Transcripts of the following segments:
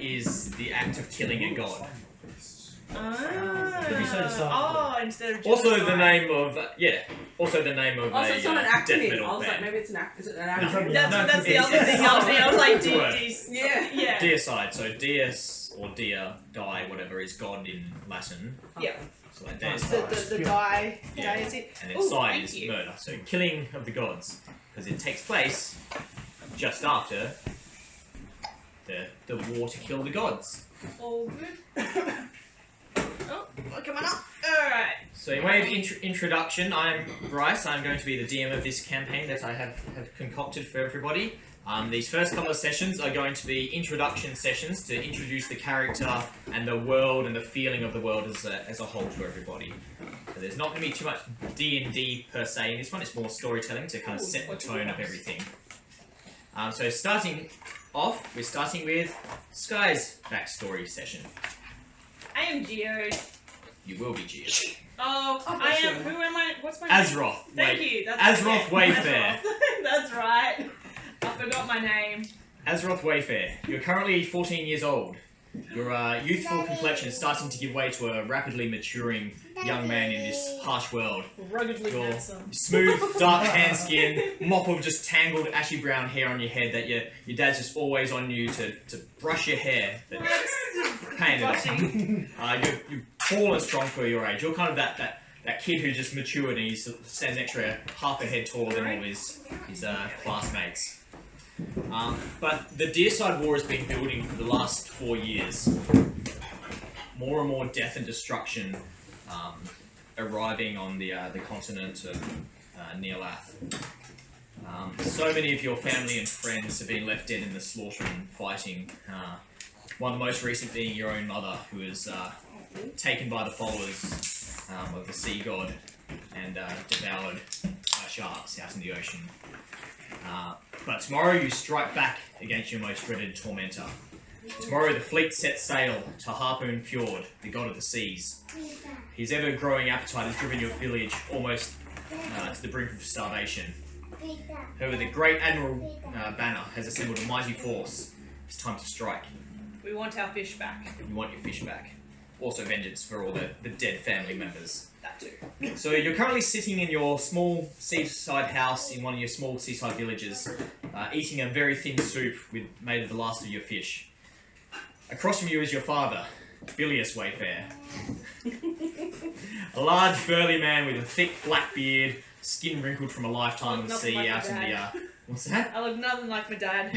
is the act of killing a god. Instead of also the name of also the name of so it's not an acronym. death metal I was like, band. maybe it's an act. Is it an No. acronym? That's the other thing. I was like, yeah. Deicide. So deus or dia, die, whatever is god in Latin. Yeah. So like deicide. The die. Yeah. Deicide. And then side is murder. So killing of the gods, because it takes place just after the war to kill the gods. All good. Oh, come on up. Alright. So in way of introduction, I'm Bryce. I'm going to be the DM of this campaign that I have concocted for everybody. These first couple of sessions are going to be introduction sessions to introduce the character and the world and the feeling of the world as a whole to everybody. So there's not going to be too much D&D per se in this one. It's more storytelling to kind of set the tone of everything. So starting off, we're starting with Sky's backstory session. I am Geode. You will be Geode. Oh, I am. Who am I? What's my name? Azroth. Thank you. That's Azroth Wayfair. That's right. I forgot my name. Azroth Wayfair. You're currently 14 years old. Your youthful complexion is starting to give way to a rapidly maturing young man in this harsh world. Ruggedly Your handsome. smooth, dark tan skin, mop of just tangled, ashy brown hair on your head that your dad's just always on you to brush your hair. Painted it. You're tall and strong for your age. You're kind of that kid who just matured and he stands an extra half a head taller than all his classmates. But the Deicide War has been building for the last 4 years. More and more death and destruction arriving on the continent of Neolath. So many of your family and friends have been left dead in the slaughter and fighting. One of the most recent being your own mother, who was taken by the followers of the sea god and devoured by sharks out in the ocean. But tomorrow you strike back against your most dreaded tormentor. Tomorrow the fleet sets sail to Harpoon Fjord, the god of the seas. His ever-growing appetite has driven your village almost to the brink of starvation. However, the great Admiral Banner has assembled a mighty force. It's time to strike. We want our fish back. You want your fish back. Also vengeance for all the dead family members. That too. So you're currently sitting in your small seaside house in one of your small seaside villages, eating a very thin soup made of the last of your fish. Across from you is your father, Bilious Wayfair. A large burly man with a thick black beard, skin wrinkled from a lifetime of the sea like out in the... What's that? I look nothing like my dad.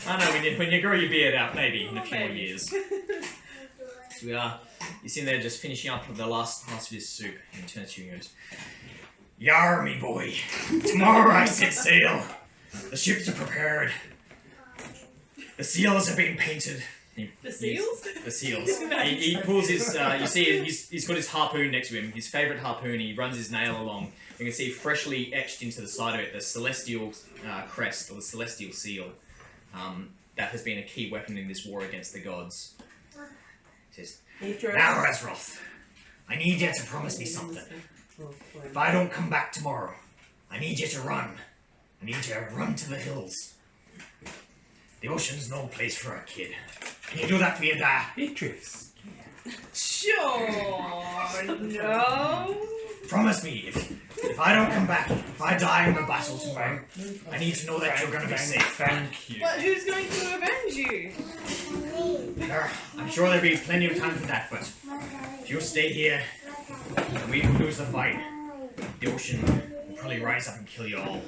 I know, when you grow your beard out, maybe, in a few more years. So you're sitting there just finishing up the last of his soup, and he turns to you and goes, "Yar, me boy, tomorrow I set sail. The ships are prepared. The seals are being painted." The seals? The seals. He pulls his, you see he's got his harpoon next to him, his favourite harpoon. He runs his nail along. You can see freshly etched into the side of it the celestial crest, or the celestial seal. That has been a key weapon in this war against the gods. He says, "Now, Azroth, I need you to promise me something. If I don't come back tomorrow, I need you to run. I need you to run to the hills. The ocean's no place for a kid. Can you do that for your dad?" Beatrice. Sure. No. Promise me, if I don't come back, if I die in the battle tomorrow, I need to know that you're going to be safe. Thank you. But who's going to avenge you? I'm sure there'll be plenty of time for that, but if you stay here and we lose the fight, the ocean will probably rise up and kill you all.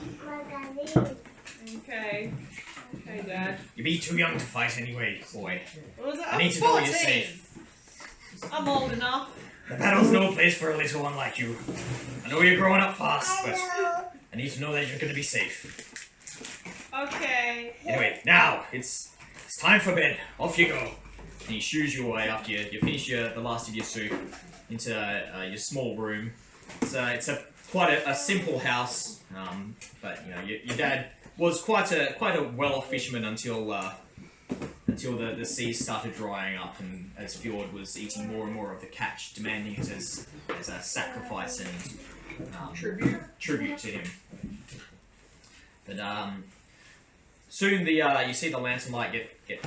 Okay. Okay, Dad. You'll be too young to fight anyway, boy. What was that? I need to know you're safe. I'm old enough. The battle's no place for a little one like you. I know you're growing up fast, but I need to know that you're going to be safe. Okay. Anyway, now it's time for bed. Off you go. And he shoos you away after you finish the last of your soup into your small room. It's quite a simple house, but you know your dad was quite a well-off fisherman until the seas started drying up, and as Fjord was eating more and more of the catch, demanding it as a sacrifice and tribute to him. But soon you see the lantern light get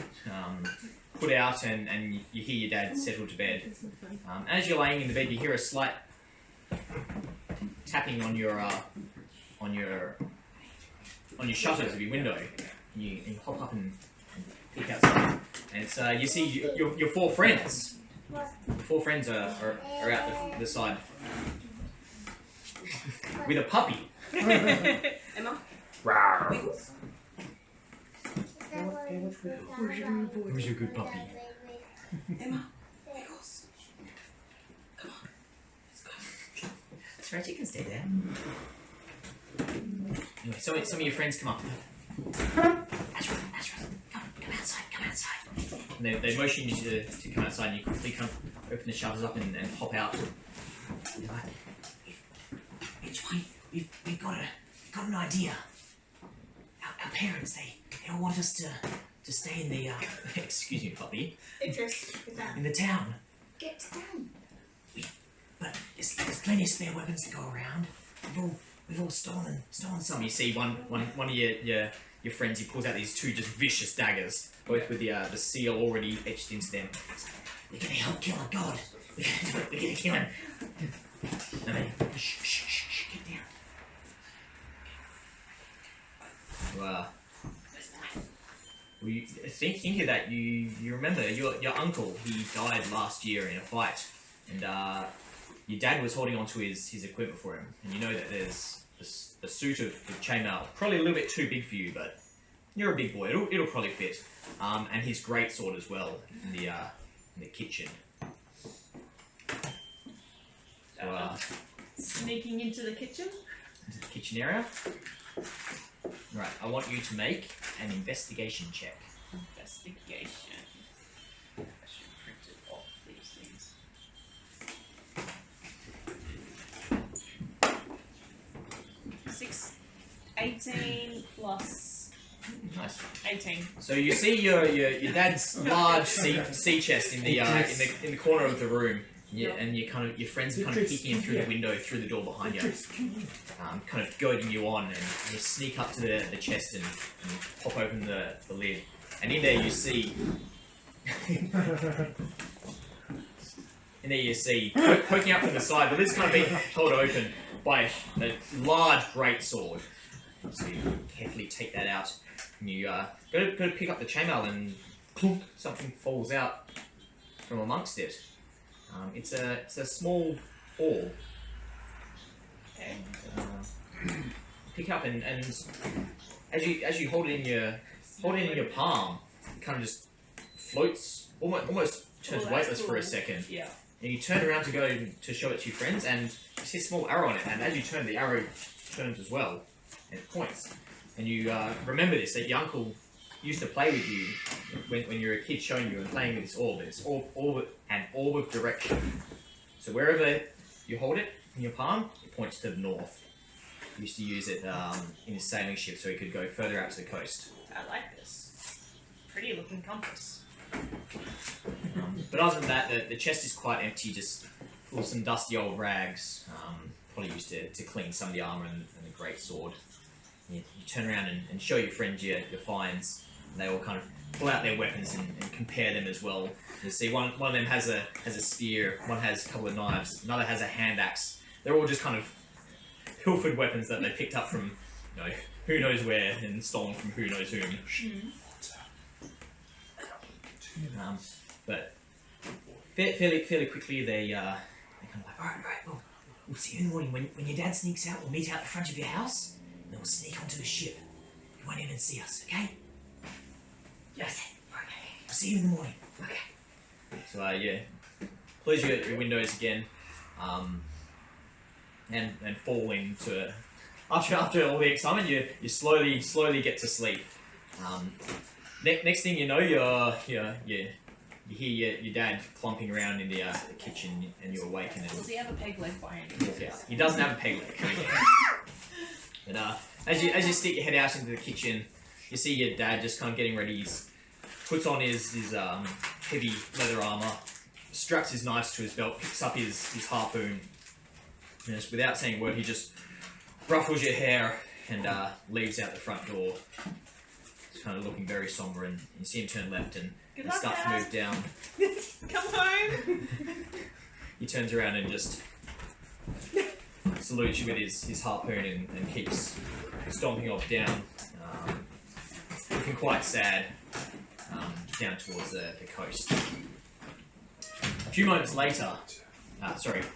put out, and you hear your dad settle to bed. As you're laying in the bed, you hear a slight tapping on your shutters of your window. You hop up and peek outside, and it's you see your 4 friends. The 4 friends are out the side with a puppy. Emma? Wiggles? Who's your good puppy? Emma? Wiggles? Come on. Let's go. That's right, you can stay there. Anyway, some of your friends come up. Ashra, come outside. And they motion you to come outside, and you quickly come open the shutters up and hop out. You're like, we've got an idea. Our parents, they all want us to stay in the excuse me, puppy. Interest. In the town. Get down. But there's plenty of spare weapons to go around. We've all stolen some. You see one of your friends. He pulls out these 2 just vicious daggers, both with the seal already etched into them. We're gonna help kill a god. We're gonna kill him. No, shh, get down. Wow. Well, think of that. You remember your uncle. He died last year in a fight, and your dad was holding on to his equipment for him. And you know that there's a suit of chainmail, probably a little bit too big for you, but you're a big boy. It'll probably fit. And his great sword as well in the kitchen. So, sneaking into the kitchen? Into the kitchen area. Right, I want you to make an investigation check. Investigation. I should print it off these things. 18 plus Nice. 18. So you see your dad's large sea chest in the corner of the room. Yeah, and your friends are kind of peeking in through the window, through the door behind you, kind of goading you on, and you sneak up to the chest and pop open the lid, and in there you see, poking out from the side, the lid's kind of being held open by a large great sword. So you carefully take that out, and you go to pick up the chainmail, and clunk, something falls out from amongst it. It's a small orb. Okay. Pick up and as you hold it in your palm, it kind of just floats, almost turns weightless for a second. Yeah. And you turn around to go to show it to your friends, and you see a small arrow on it. And as you turn, the arrow turns as well, and it points. And you remember this, that your uncle used to play with you when you were a kid, showing you and playing with this orb. It's an orb of direction. So wherever you hold it in your palm, it points to the north. He used to use it in his sailing ship so he could go further out to the coast. I like this. Pretty looking compass. But other than that, the chest is quite empty, just full of some dusty old rags, probably used to clean some of the armour and the great sword. You turn around and show your friends your finds. And they all kind of pull out their weapons and compare them as well. You see, one of them has a spear, one has a couple of knives, another has a hand axe. They're all just kind of pilfered weapons that they picked up from, who knows where, and stolen from who knows whom. But fairly quickly they kind of like, all right, well, we'll see you in the morning. When your dad sneaks out, we'll meet out the front of your house, and then we'll sneak onto the ship. You won't even see us, okay? Yes. Okay. We'll see you in the morning. Okay. So close your windows again, and fall into after all the excitement, you slowly get to sleep. Next thing you know, you hear your dad clumping around in the kitchen, and you're awake. And Does he have a peg leg by any walk out. He doesn't have a peg leg. But as you stick your head out into the kitchen, you see your dad just kind of getting ready. He puts on his heavy leather armor, straps his knives to his belt, picks up his harpoon, and just without saying a word, he just ruffles your hair and leaves out the front door. He's kind of looking very somber, and you see him turn left, and Good and luck, starts to Dad. move down. Come home. He turns around and just salutes you with his harpoon and keeps stomping off down, looking quite sad, down towards the coast. A few moments later,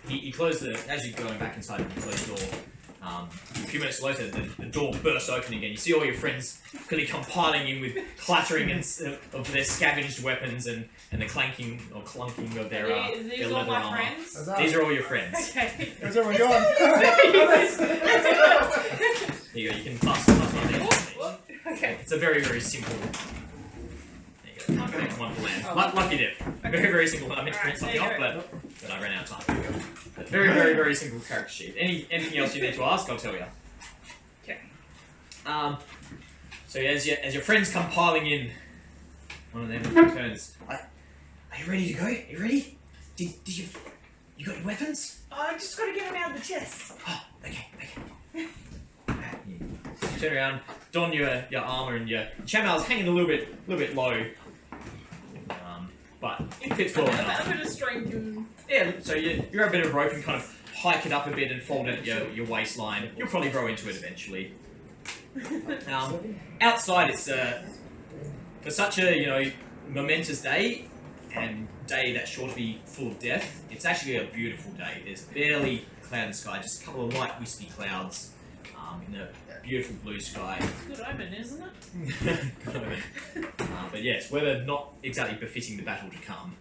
he closed as you're going back inside the closed door. A few minutes later, the door bursts open again. You see all your friends quickly come piling in with clattering of their scavenged weapons and the clanking or clunking of their These leather all my armor. friends? These are all your friends. Okay. Where's everyone gone? Here you go. You can pass one there. Okay. It's a very, very simple. There you go. Okay. One for land. Oh. Lucky dip. Very, very simple. I meant to print something off, but I ran out of time. But very, very, very simple character sheet. Anything else you need to ask, I'll tell you. Okay. So as your friends come piling in, one of them turns. Are you ready to go? Are you ready? Did you got your weapons? I just got to get them out of the chest. Oh, okay. You turn around, don your armor, and your chainmail's hanging a little bit low, but it fits well A enough. bit of strength and... Yeah, so you grab a bit of rope and kind of hike it up a bit and fold it at your waistline. You'll probably grow into it eventually. Outside, it's for such a momentous day and day that's sure to be full of death. It's actually a beautiful day. There's barely cloud in the sky, just a couple of light wispy clouds in a beautiful blue sky. Good omen, isn't it? Good omen. But yes, weather not exactly befitting the battle to come.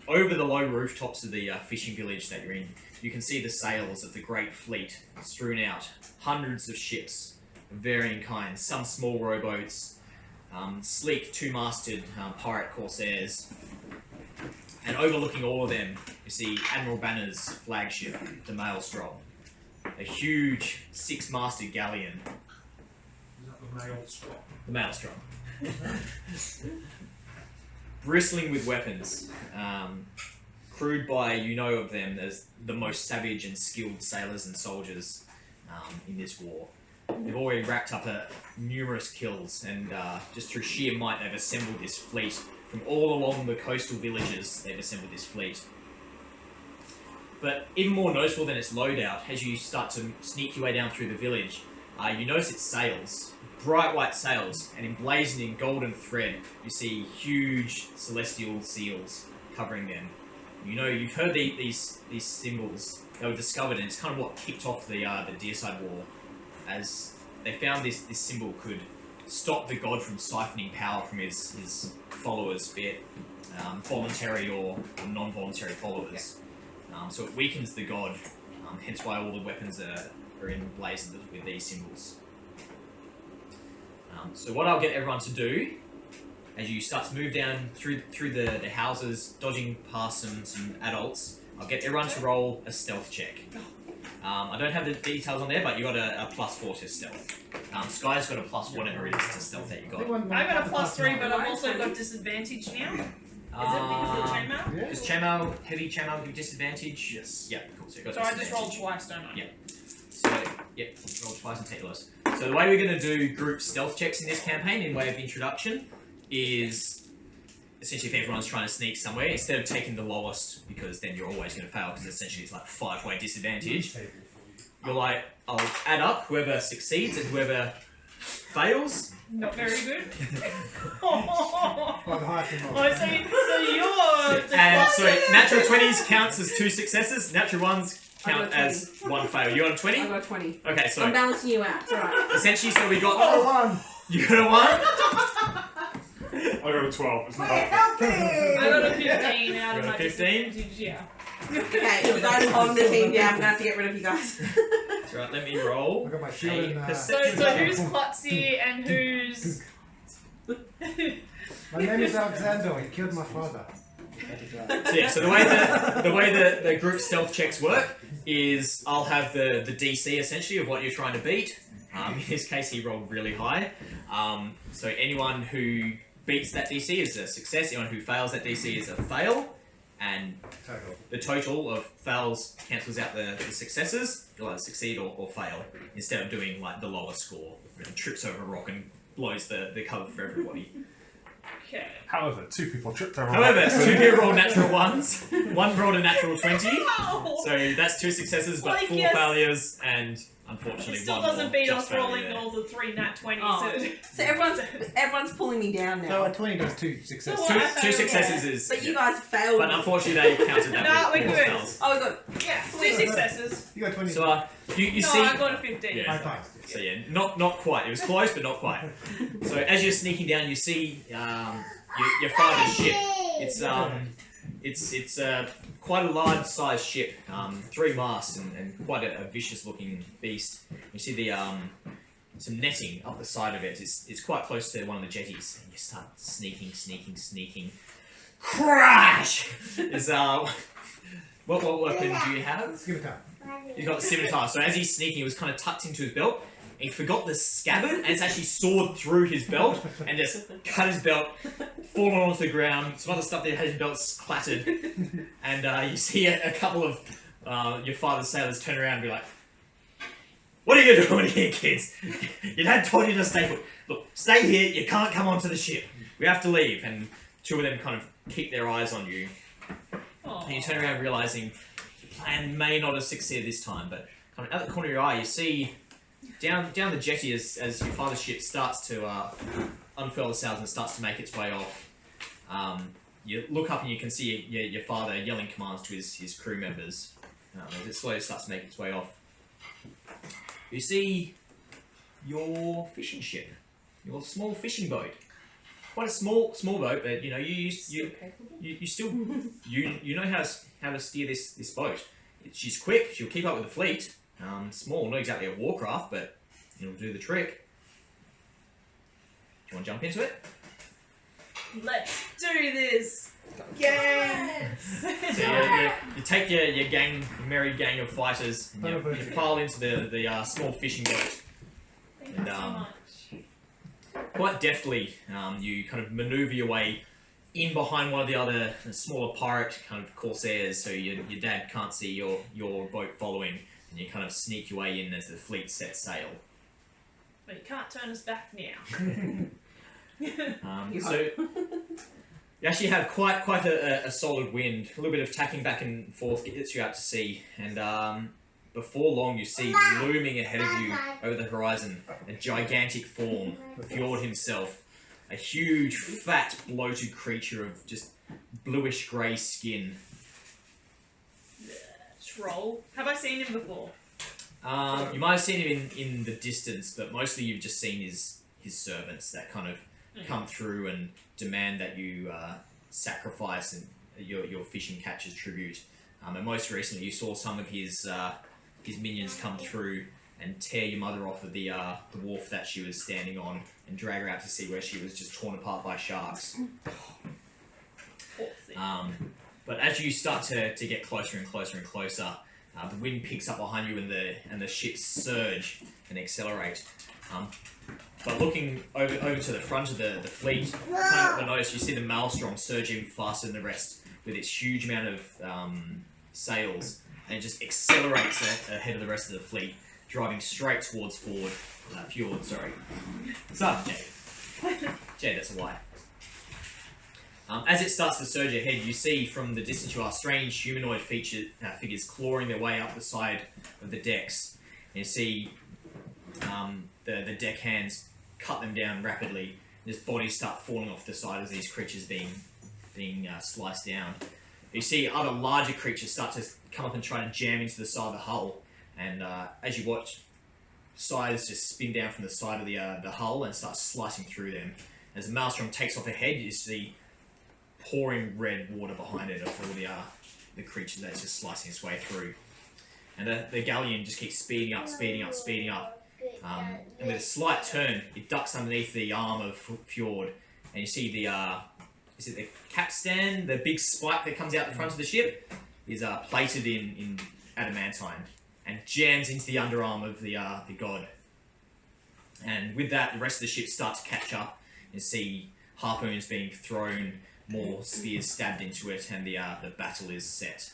Over the low rooftops of the fishing village that you're in, you can see the sails of the great fleet strewn out. Hundreds of ships of varying kinds, some small rowboats, sleek two-masted pirate corsairs. And overlooking all of them, you see Admiral Banner's flagship, the Maelstrom. A huge six-masted galleon. Is that the Maelstrom? The Maelstrom. Bristling with weapons, crewed by of them as the most savage and skilled sailors and soldiers in this war. They've already racked up numerous kills, and just through sheer might they've assembled this fleet. From all along the coastal villages, they've assembled this fleet. But even more noticeable than its loadout, as you start to sneak your way down through the village, you notice its sails. Bright white sails, and emblazoned in golden thread, you see huge celestial seals covering them. You've heard these symbols. They were discovered, and it's kind of what kicked off the Deicide War, as they found this symbol could stop the god from siphoning power from his followers, be it voluntary or non-voluntary followers. So it weakens the god, hence why all the weapons are emblazoned with these symbols. So what I'll get everyone to do, as you start to move down through the houses, dodging past some adults, I'll get everyone to roll a stealth check. I don't have the details on there, but you got a +4 to stealth. Sky's got a plus whatever it is to stealth that you got. I got a +3, but I've also got disadvantage now. Is it because of the chainmail? Yeah. Does heavy chainmail give disadvantage? Yes. Yeah, cool. So, you got So I just rolled disadvantage. twice, don't I? Yeah. So, yep, roll twice and take the lowest. So the way we're going to do group stealth checks in this campaign, in way of introduction, is essentially if everyone's trying to sneak somewhere, instead of taking the lowest, because then you're always going to fail, because essentially it's like 5-way disadvantage, you're like, I'll add up whoever succeeds and whoever fails. Not very good. Quite high for Oh, so you're... And so natural 20s counts as 2 successes, natural 1s count as 1 fail. You got a 20? I got 20. Okay, so I'm balancing you out. It's alright. essentially, so we got... Oh, one! You got a 1? I got a 12. It's not I got a 15 out of You my got a 15? disadvantage, yeah. Okay, if you guys hold the team down, I'm gonna have to get rid of you guys. That's right, let me roll. I got my shield and, So who's Klutzy and who's... My name is Alexander. He killed my father. So yeah, so the way the group stealth checks work is I'll have the DC essentially of what you're trying to beat. In his case, he rolled really high. So anyone who beats that DC is a success. Anyone who fails that DC is a fail. And the total of fails cancels out the successes. You'll either succeed or fail, instead of doing like the lower score. It trips over a rock and blows the cover for everybody. Okay. However, 2 people tripped over. However, 2 people rolled natural ones, 1 rolled a natural 20, Ow! so that's 2 successes, but Like, 4 yes. failures, and unfortunately It still 1 doesn't more beat just us rolling failure. all the 3 nat 20s. Oh. So everyone's pulling me down So now. a 20 does 2 successes. So what? 2 successes is... But you guys failed. But unfortunately they counted that No, with we're more good. spells. Oh, we got Yeah, 2 successes. You got 20. So you No, see... I got a 15. Yeah. I passed. So yeah, not quite. It was close, but not quite. So as you're sneaking down, you see your father's ship. It's quite a large sized ship, 3 masts and quite a vicious looking beast. You see the some netting up the side of it. It's quite close to one of the jetties, and you start sneaking. Crash! Is what weapon do you have? Scimitar. He's got the scimitar. So as he's sneaking, it was kind of tucked into his belt. And he forgot the scabbard, and it's actually sawed through his belt and just cut his belt, fallen onto the ground. Some other stuff that had his belt clattered, and you see a couple of your father's sailors turn around and be like, "What are you doing here, kids? Your dad told you to stay put. Look, stay here. You can't come onto the ship. We have to leave." And 2 of them kind of keep their eyes on you. Aw. And you turn around realizing the plan may not have succeeded this time, but kind of out the corner of your eye, you see down the jetty as your father's ship starts to unfurl the sails and starts to make its way off. You look up and you can see your father yelling commands to his crew members as it slowly starts to make its way off. You see your fishing ship, your small fishing boat. Quite a small boat, but you know you still you know how to steer this boat. She's quick. She'll keep up with the fleet. Small, not exactly a warcraft, but it'll do the trick. Do you want to jump into it? Let's do this. Yes. So you take your gang, your merry gang of fighters, and you pile into the small fishing boat. Thank you so much. Quite deftly, you kind of maneuver your way in behind one of the other smaller pirate kind of corsairs, so your dad can't see your boat following, and you kind of sneak your way in as the fleet sets sail. But you can't turn us back now. So you actually have quite a solid wind. A little bit of tacking back and forth gets you out to sea, and before long you see looming ahead of you over the horizon a gigantic form, Geode himself, a huge, fat, bloated creature of just bluish grey skin. Troll. Have I seen him before? You might have seen him in the distance, but mostly you've just seen his servants that kind of come through and demand that you sacrifice and your fishing catch as tribute. And most recently, you saw some of his minions come through and tear your mother off of the wharf that she was standing on and drag her out to sea where she was just torn apart by sharks. Poor thing. But as you start to get closer and closer and closer, the wind picks up behind you and the ships surge and accelerate. But looking over to the front of the fleet, kind of notice you see the Maelstrom surge even faster than the rest with its huge amount of sails, and it just accelerates ahead of the rest of the fleet, driving straight towards Fjord. Sorry. Start, Jade, that's a lie. As it starts to surge ahead, you see from the distance you are strange humanoid figures clawing their way up the side of the decks. And you see the deck hands cut them down rapidly. There's bodies start falling off the side as these creatures being sliced down. You see other larger creatures start to come up and try to jam into the side of the hull. And as you watch, sides just spin down from the side of the hull and start slicing through them. As the Maelstrom takes off ahead, you see pouring red water behind it of all the creatures that's just slicing its way through. And the galleon just keeps speeding up. And with a slight turn, it ducks underneath the arm of Fjord, and you see is it the capstan, the big spike that comes out the front of the ship, is plated in adamantine, and jams into the underarm of the god. And with that, the rest of the ship starts to catch up, and see harpoons being thrown, more spears stabbed into it, and the battle is set.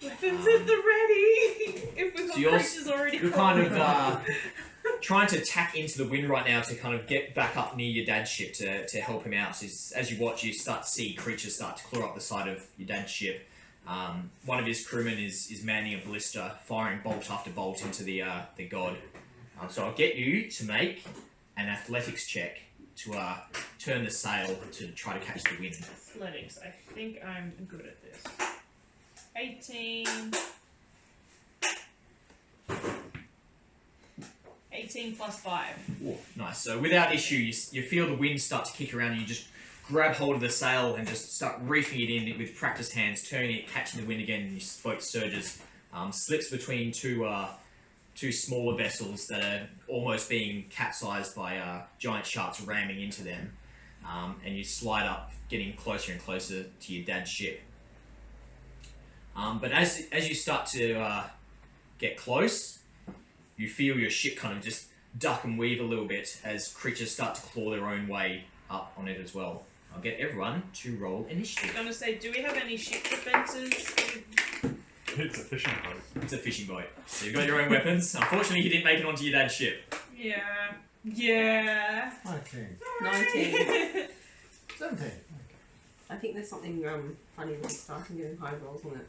Weapons at the ready! If we've got So creatures already you're kind of trying to tack into the wind right now to kind of get back up near your dad's ship to help him out. So as you watch, you start to see creatures start to claw up the side of your dad's ship. One of his crewmen is manning a ballista, firing bolt after bolt into the god. So I'll get you to make an athletics check to turn the sail to try to catch the wind. Athletics. I think I'm good at this. 18. 18 plus 5. Ooh, nice. So without issue, you feel the wind start to kick around and you just grab hold of the sail and just start reefing it in with practiced hands, turning it, catching the wind again, and your boat surges. Slips between two smaller vessels that are almost being capsized by giant sharks ramming into them. And you slide up, getting closer and closer to your dad's ship. But as you start to get close, you feel your ship kind of just duck and weave a little bit as creatures start to claw their own way up on it as well. I'll get everyone to roll initiative. I'm gonna say, do we have any ship defenses? It's a fishing boat. It's a fishing boat. So you've got your own weapons. Unfortunately, you didn't make it onto your dad's ship. Yeah. Yeah. 19. 19. 17. I think there's something funny when starting getting high rolls on it.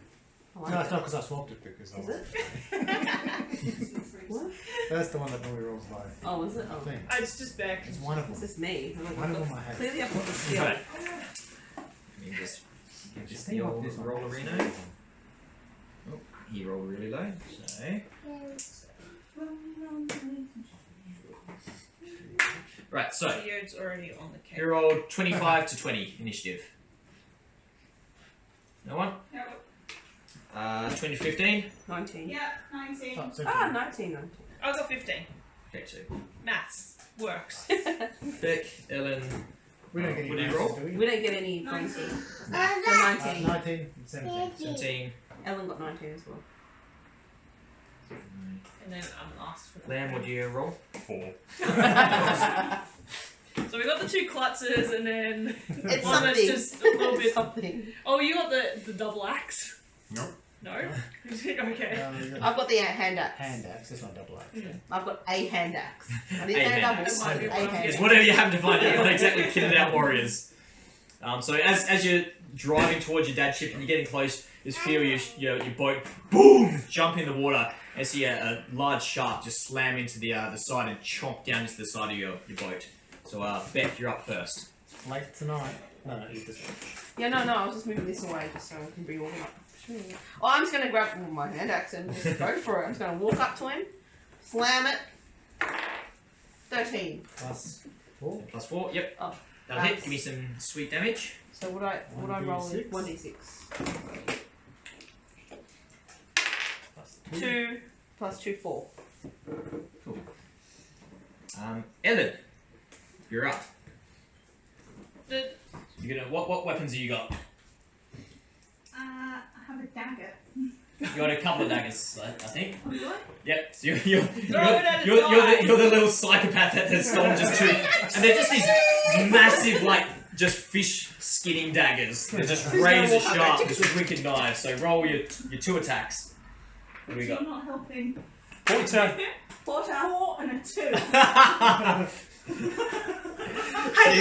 I like No, it. it's not because I swapped it because I Is was. What? That's the one that normally rolls low. Oh, is it? I Oh. think. It's just back. It's one of It's them. just me. One of them I have. Clearly I've got the skill. Right. Let me just give this the old rollerino. Oh, he rolled really low, so... Right, so, Geode's already on the cake. you rolled 25 to 20 initiative. No one? No. 20 to 15? 19. Yeah, 19. Oh, it's Ah, okay. 19. I got 15. Okay, so Maths works. Beck, Ellen, We don't get any What do you bonuses, roll? do we? We don't get any 19. bonuses. So 19. 19 and 17. 17. Ellen got 19 as well. And then I'm last for the Lamb, what do you roll? 4. So we got the 2 klutzes and then It's one that's something. just a little It's bit. something. Oh, you got the double axe? Nope. No? Okay. You got I've got the hand axe. hand axe, it's not double axe. I've got a hand axe. I didn't A say hand double. axe. I said Might be a one of hand It's axe. whatever you happen to find. You're not exactly kitted out warriors. So as you're driving towards your dad's ship and you're getting close, you just feel your boat boom jump in the water and see a large shark just slam into the side and chomp down into the side of your boat. So Beck, you're up first. Late tonight. No, you just. Yeah, no, I was just moving this away just so I can be all up. Oh, I'm just going to grab my hand axe and just go for it. I'm just going to walk up to him, slam it. 13. Plus 4. Plus 4, yep. Oh, That'll hit. nice. Give me some sweet damage. So would I roll 1d6? 1d6? Plus 2 plus 2, 4. Cool. Ellen, you're up. You're gonna. What weapons have you got? I have a dagger. You got a couple of daggers, I think. Oh, do I? Yep. So you're at a you're the little psychopath that has stolen just 2, and they're just these massive just fish skinning daggers. They're just razor sharp, just wicked knives. So roll your 2 attacks. What do we You're got? not helping. 14. 4 and a 2. So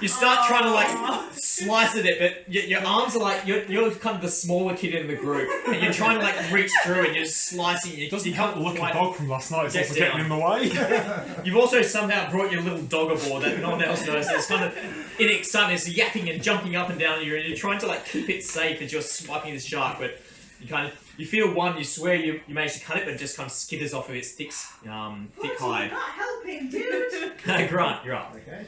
you start trying to slice at it, but your arms are you're kind of the smaller kid in the group, and you're trying to reach through and you're slicing. You can't The lucky quite. dog from last night is Get also getting in the way. You've also somehow brought your little dog aboard that no one else knows. So it's kind of in excitement, it's yapping and jumping up and down you, and you're trying to keep it safe as you're swiping the shark, but you feel one, you swear you managed to cut it, but it just kind of skitters off of its thick hide. You're not helping, dude. Grant, you're up. Okay.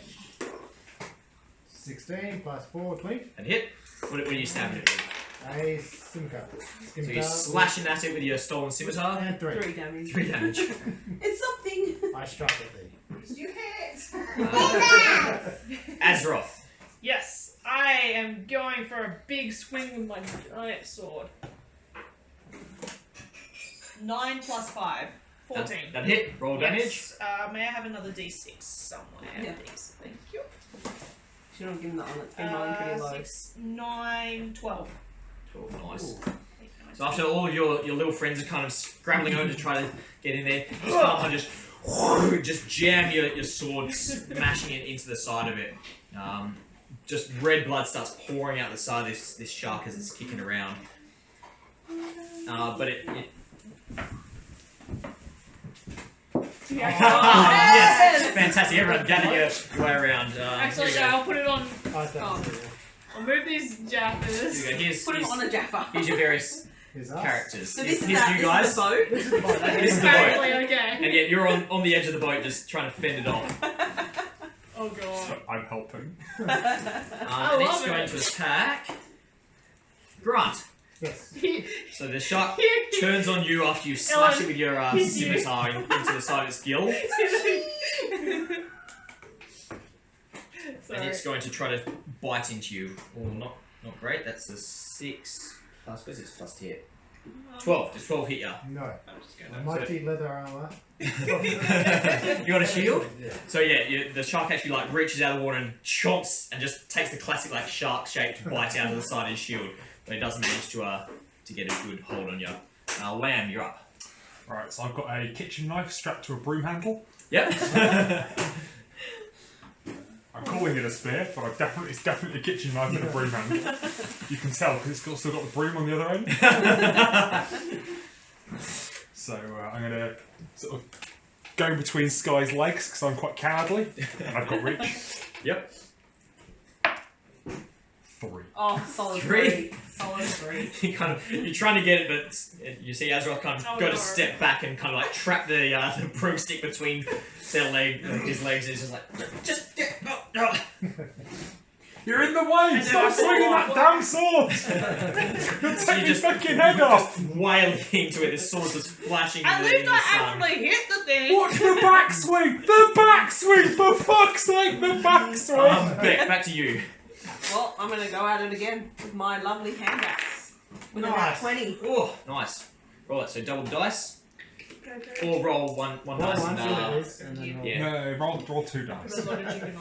16 plus 4, 20. And hit. What are you stabbing it with? A scimitar. So you're slashing at it with your stolen scimitar. And 3. 3 damage. 3 damage. It's something. I struck at thee. You hit. Azeroth. Yes, I am going for a big swing with my giant sword. 9 plus 5. 14. That hit. Roll damage. Yes. May I have another d6 somewhere? Yeah. Please. Thank you. Should not give him that one. It's been rolling pretty low. 6, 9, 12. 12, nice. Ooh. So after all of your little friends are kind of scrambling over to try to get in there, Starman just just jam your sword, smashing it into the side of it. Just red blood starts pouring out the side of this shark as it's kicking around. But it yes, fantastic! Everyone gather your way around. Actually, here we go. I'll put it on. Oh. I'll move these jaffers. Here we go. Put him on a Jaffa. Here's your various Here's us. characters. So this is Here's that. you guys. This is the boat. This is the boat. This is the boat. Apparently, okay. And yet you're on the edge of the boat just trying to fend it off. Oh god. I'm helping. And it's love going it. to attack Grant. Yes. So the shark turns on you after you slash it with your scimitar into the side of its gill. And it's going to try to bite into you. Oh, not great. That's a 6. I suppose it's plus to hit. 12. Does 12 hit you? No. I'm just gonna- Mighty leather armor. You got a shield? Yeah. So yeah, the shark actually like reaches out of the water and chomps and just takes the classic like shark shaped bite out of the side of his shield, but it doesn't manage to get a good hold on you. Lamb, you're up. Right, so I've got a kitchen knife strapped to a broom handle. Yep. I'm calling it a spear, but it's definitely a kitchen knife with a broom handle. You can tell because it's still got the broom on the other end. So I'm going to sort of go between Sky's legs because I'm quite cowardly and I've got reach. Yep. 3. Oh, solid 3. 3. Solid 3. You're trying to get it, but you see Azrael kind of go to step back and kind of like trap the broomstick between his legs. And it's just like just get up. You're in the way! Stop swinging that damn sword! You'll So take you my just fucking head off! wailing into it. This sword's just flashing At in the least I sun. actually hit the thing. Watch the backswing! The backswing! For fuck's sake, the backswing! Beck, back to you. Well, I'm going to go at it again with my lovely hand axe. With about Nice. 20. Oh, nice. Roll it. So double dice. Or roll one dice. One, And, please, and then roll. yeah. No, roll 2 dice.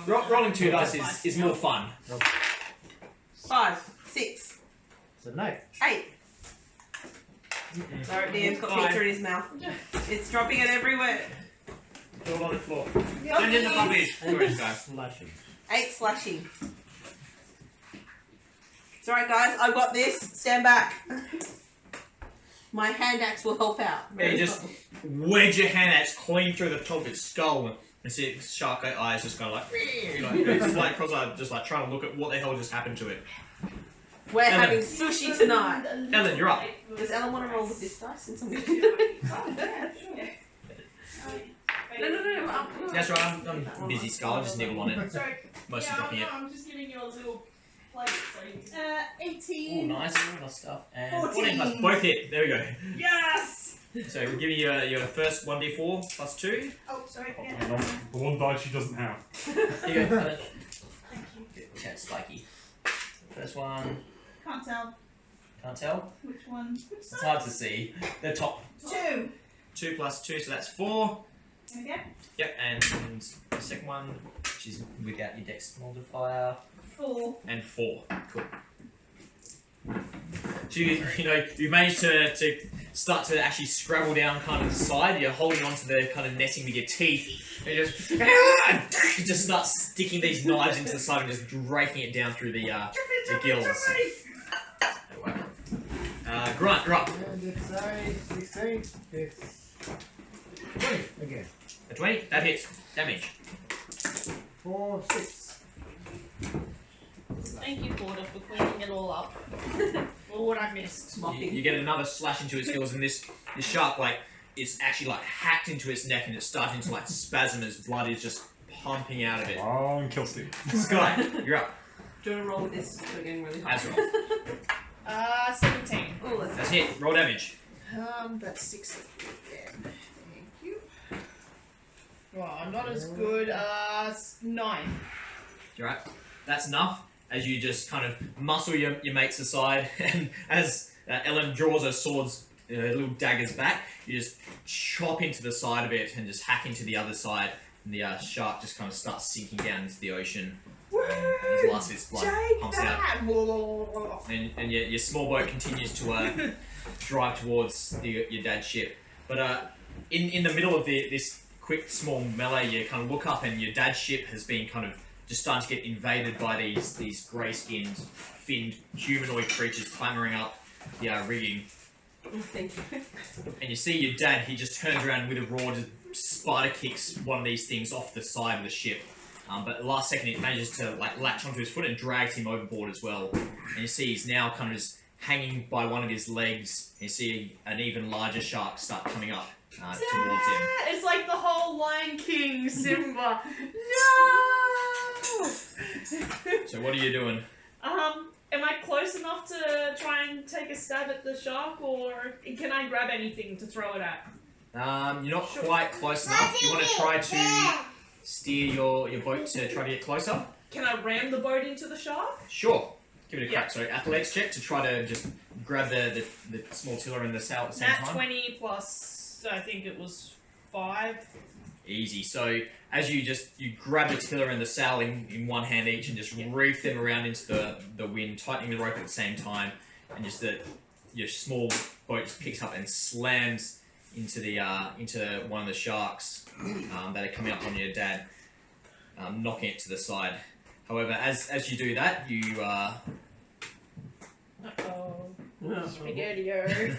Rolling 2 dice is more fun. 5, 6, So no. 8. Sorry, Liam's got pizza in his mouth. It's dropping it everywhere. Roll on the floor. And in the rubbish. Sorry, guys. Slashing. 8 slashing. It's alright, guys. I've got this. Stand back. My hand axe will help out. Yeah, you just wedge your hand axe clean through the top of its skull and see its shark eyes just kind of like, it's like cross-eyed, just like trying to look at what the hell just happened to it. We're Ellen. having sushi tonight. Ellen, you're up. Does Ellen want to roll with this dice since I'm going to do it? No. That's right, I'm busy, Skull. I just nibble on it. Sorry. Mostly dropping it. I'm just giving you a little plate. So 18. Oh, nice. Nice stuff. And 14. plus both hit. There we go. Yes! So we'll give you your first 1d4 plus 2. Oh, sorry. Yeah. The one die she doesn't have. Here you go. Thank you. Yeah, spiky. First one. Can't tell Can't tell. which one. It's hard to see. The top. 2. 2 plus 2, so that's 4. There we go. Yep, and the second one, which is without your dex modifier, 4. and 4. Cool. So you managed to start to actually scrabble down kind of the side. You're holding onto the kind of netting with your teeth, and you just start sticking these knives into the side and just raking it down through the gills. Grant, you're up. And it's a 16. It's 20 again. A 20, that hits. Damage. 4, 6. Thank you, Porter, for cleaning it all up. Or what I missed. You get another slash into its gills, and this shark, like, it's actually like hacked into its neck, and it's starting to like spasm as blood is just pumping out of it. Oh, and kill Steve. Sky, you're up. Do you want to roll with this? We're getting really high. Azrael. 17. Oh, let's That's hit. Roll damage. That's 6 again. Thank you. Well, not as good. 9. You're right. That's enough. As you just kind of muscle your mates aside, and as Ellen draws her sword's little daggers back, you just chop into the side of it and just hack into the other side, and the shark just kind of starts sinking down into the ocean. As last of its blood pumps out. And your small boat continues to drive towards your dad's ship. But in the middle of this quick small melee, you kind of look up and your dad's ship has been kind of just starting to get invaded by these grey-skinned, finned humanoid creatures clambering up the rigging. Thank you. And you see your dad, he just turns around with a roar, just spider kicks one of these things off the side of the ship. But at the last second, it manages to like latch onto his foot and drags him overboard as well. And you see he's now kind of just hanging by one of his legs. And you see an even larger shark start coming up towards him. It's like the whole Lion King Simba. No! So what are you doing? Am I close enough to try and take a stab at the shark, or can I grab anything to throw it at? You're not quite close enough. You want to try to steer your boat to try to get closer? Can I ram the boat into the shark? Sure. Give it a crack. So athletics check to try to just grab the small tiller and the sail at the same Nat time. 20 plus, I think it was 5. Easy. So as you grab the tiller and the sail in one hand each and just reef them around into the wind, tightening the rope at the same time, and just your small boat just picks up and slams into into one of the sharks that are coming up on your dad, knocking it to the side. However, as you do that, you Spaghetti-o.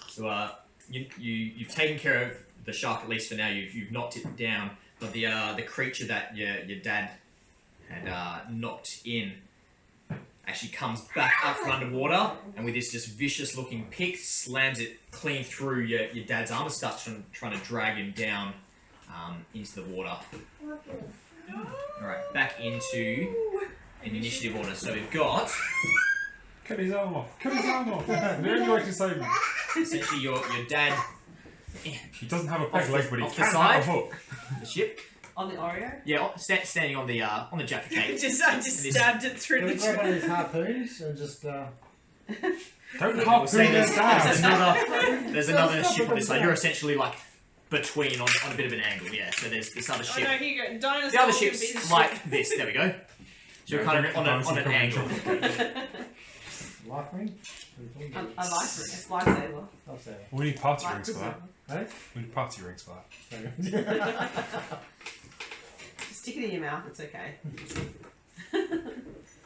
so you've taken care of the shark, at least for now. You've knocked it down, but the creature that your dad had knocked in actually comes back up from underwater, and with this just vicious looking pick, slams it clean through your dad's arm and starts trying to drag him down into the water. Alright, back into an initiative order. So we've got Cut his arm off. Cut his arm off. The only way to save him. essentially your dad, He doesn't have a peg leg, but he off the can side. have a hook. the ship. On the Oreo? Yeah, standing on the Jaffa cake. I just stabbed it through Can the we grab one of chest. these harpoons and just Don't We'll harpoon say their stabs. there's another ship on this side. You're essentially like between on a bit of an angle, yeah. So there's this other Oh ship. no, here you go. Dinosaur The other can be ship's the like ship. this. There we go. So you're kind of on an angle. life ring? I like it. It's lifesaver. I'll say We need party rings for that. Hey? We need party rings for that. it. Stick it in your mouth, it's okay.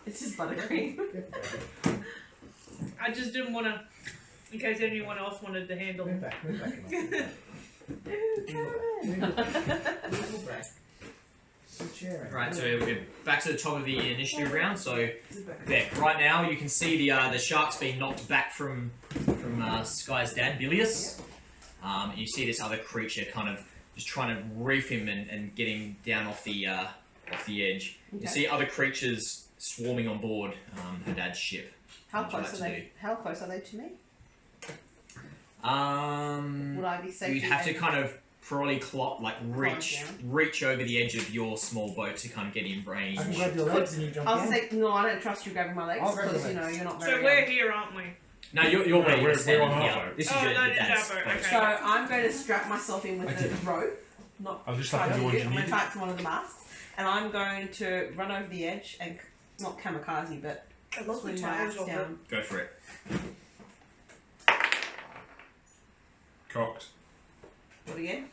It's just buttercream. I just didn't want to, in case anyone else wanted to handle Move it. back, move back. Move back. Sit chair. Right, so we're back to the top of the initiative round. So there, right now you can see the shark's being knocked back from Sky's dad, Bilius. You see this other creature kind of just trying to reef him and get him down off the edge. You see other creatures swarming on board her dad's ship. How What would you close like are to they? How close are they to me? Would do? I be safe? You'd have to kind of probably reach down. over the edge of your small boat to kind of get in range. I can grab your legs and you jump I was down. gonna say, no, I don't trust you grabbing my legs I'll grab because your you know legs. you're not So very. we're here, aren't we? No, you're No, where we're you're standing on our here. boat. This is Oh, your no, dad's Jaffa, boat. okay. So I'm going to strap myself in with I the did. rope, not I'll just tie have to to do what you. you I'm going to need. tie it to one of the masts, and I'm going to run over the edge and not kamikaze, but I love the swing my towels axe of down. Go for it. Cocked. What again?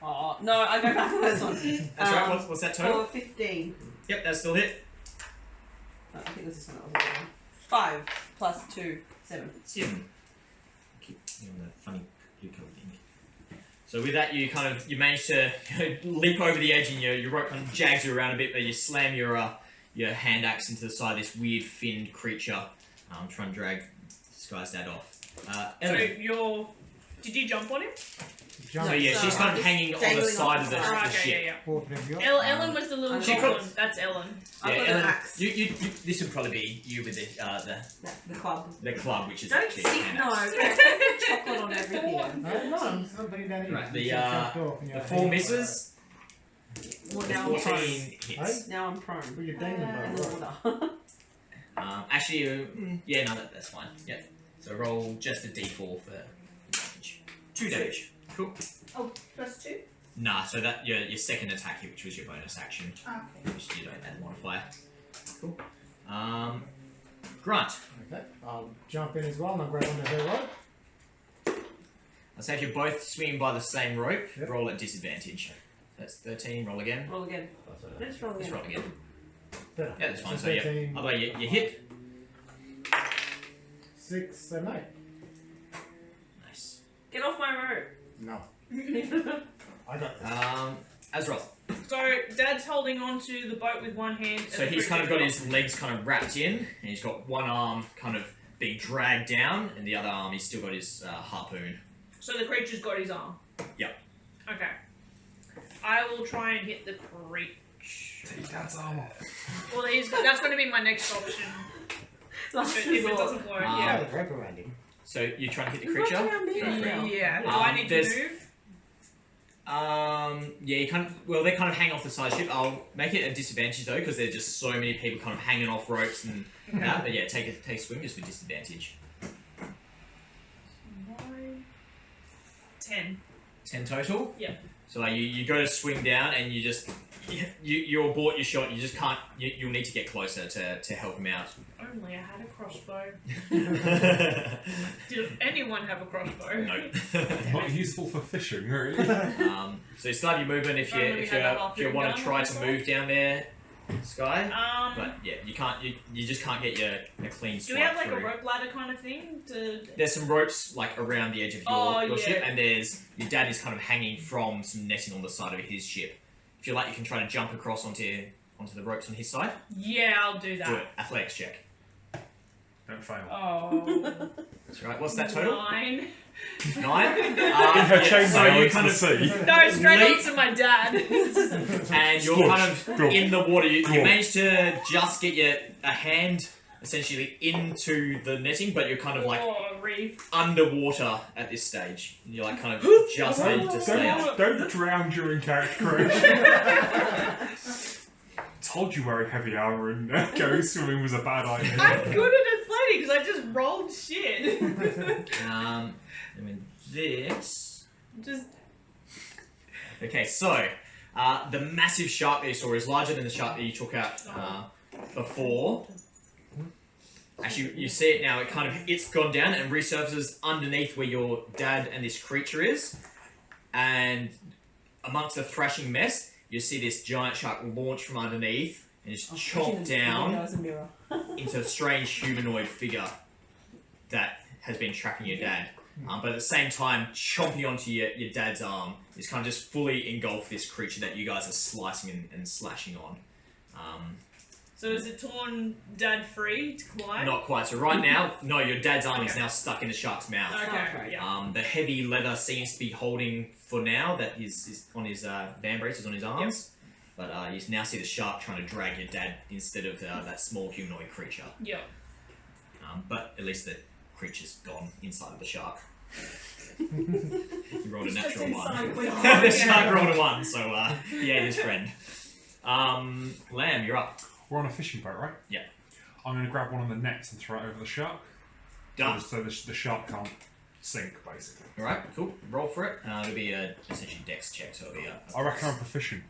Oh no, I go back to this one. That's right. What's that total? 15. Yep, that's still hit. I think this is one that was the one. 5 plus 2, 7. 7. Keep on the funny blue colored ink. So with that, you manage to leap over the edge, and your rope kind of jags you around a bit, but you slam your hand axe into the side of this weird finned creature, trying to drag Sky's dad off. So Ellen. did you jump on him? Jump. So yeah, So she's kind I'm of just hanging on the dangling side off of the the, side. Oh, the okay, ship. yeah. Forward, whatever you got. Ellen was the little I'm short cool. one. That's Ellen. I've got an Ellen, axe. this would probably be you with The club. the club, which is Don't actually stick, a hand no, axe. don't put chocolate on everything. No, I'm putting that in. Right, You should jump off and the you're 4 hanging misses, Well, the now I'm 14 prone. hits. Now I'm prone. Put your dangling In boat, the right. water. Actually, yeah, no, that's fine. Yep. So roll just a d4 for damage. 2 damage. Cool. Oh, plus 2? Nah, so that your second attack hit, which was your bonus action, Okay. which you don't add modifier. Cool. Grant. Okay, I'll jump in as well and I'll grab onto her rope. I'd say if you're both swinging by the same rope, Yep. roll at disadvantage. That's 13. Roll again. Roll again. Let's roll Let's again. roll again. Better. Yeah, that's fine. So So yeah, 13, other way you hit. 6 and 8. Nice. Get off my rope. No. I got this. Azrael. So Dad's holding on to the boat with one hand. So and the he's kind of got creature's his legs kind of wrapped in, and he's got one arm kind of being dragged down, and the other arm he's still got his harpoon. So the creature's got his arm. Yep. Okay. I will try and hit the creature. Take Dad's arm off. Well, that's going to be my next option. If it doesn't work, Ah. yeah. Yeah, the rope around him. So you try and hit the You've got creature. around me right now. Yeah. Do Um, I need to there's- move? Yeah, you kind of. Well, they kind of hang off the side ship. I'll make it a disadvantage though, because there's just so many people kind of hanging off ropes and that. But yeah, take a swing just with disadvantage. 9, 10. 10 total. Yeah. So like you go to swing down and you just you abort your shot. You just can't. You'll need to get closer to help him out. Only I had a crossbow. Did anyone have a crossbow? Nope. Not useful for fishing, really. So you start your movement if you Only we had a harpoon want to gun try on to the move down there, Sky. Um, But yeah, you can't. You just can't get a clean do swipe we have like through. a rope ladder kind of thing to? There's some ropes like around the edge of your Yeah. ship, and there's your dad is kind of hanging from some netting on the side of his ship. If you like, you can try to jump across onto the ropes on his side. Yeah, I'll do that. Do it. Athletics check. Don't fail. Oh. That's right. What's that total? 9. 9. In her chainmail so you into kind the of sea. No, straight Leap. up to my dad. and you're Sploosh. kind of Drop. in the water. You Drop. manage to just get a hand essentially into the netting, but you're kind of like Oh, reef. underwater at this stage. You're like kind of just ready to stay up. Don't drown during character creation. Told you wearing heavy armor and going swimming was a bad idea. I'm good at inflating because I just rolled shit. I mean this. Just Okay, so the massive shark that you saw is larger than the shark that you took out before. Actually, you see it now. It's gone down and resurfaces underneath where your dad and this creature is, and amongst the thrashing mess, you see this giant shark launch from underneath and just chomp down That was a mirror. into a strange humanoid figure that has been tracking your dad. But at the same time, chomping onto your dad's arm is kind of just fully engulf this creature that you guys are slicing and slashing on. so is it torn Dad free to climb? Not quite. So right now, no, your dad's arm is now stuck in the shark's mouth. Okay. Yeah. The heavy leather seems to be holding for now that is on his van braces on his arms. But you now see the shark trying to drag your dad instead of that small humanoid creature. Yeah. But at least the creature's gone inside of the shark. You rolled a natural one. The shark rolled a 1, so he ate his friend. Lamb, you're up. We're on a fishing boat, right? Yeah. I'm going to grab one of the nets and throw it over the shark. Done. So the shark can't sink, basically. Alright, cool. Roll for it. It'll be essentially dex check, so it'll be I reckon I'm proficient.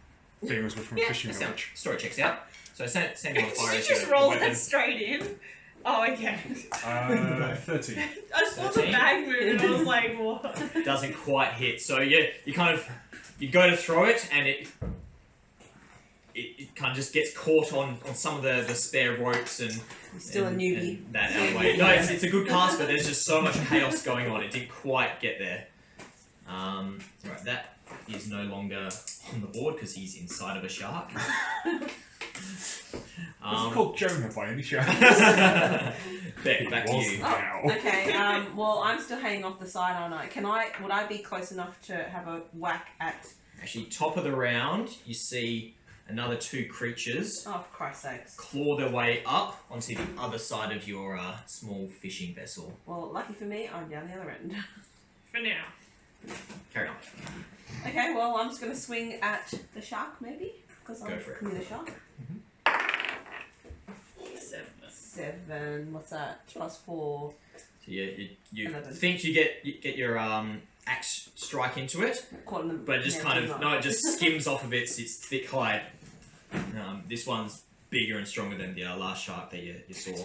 Being as we're from a fishing Sound- village. story checks out. So same modifier Did as you just your roll weapon. that straight in? Oh, okay. 13. I saw the 13. bag move and I was like, what? Doesn't quite hit. So you go to throw it and it kind of just gets caught on some of the spare ropes and Still a newbie. and that out of the way. No, it's a good cast, but there's just so much chaos going on. It didn't quite get there. Right, that is no longer on the board because he's inside of a shark. Is it called Jonah by any chance? Beck, back to you. Now. Okay, well, I'm still hanging off the side, aren't I? Would I be close enough to have a whack at... Actually, top of the round, you see another 2 creatures Oh, for Christ's sakes. claw their way up onto the other side of your small fishing vessel. Well, lucky for me, I'm down the other end. For now. Carry on. Okay, well, I'm just going to swing at the shark, maybe? Because Go I'm for it. the shark. 7, what's that? +4. So you 11. think you get your axe strike into it, Caught in the but it just net, it just skims off of its thick hide. This one's bigger and stronger than the last shark that you saw.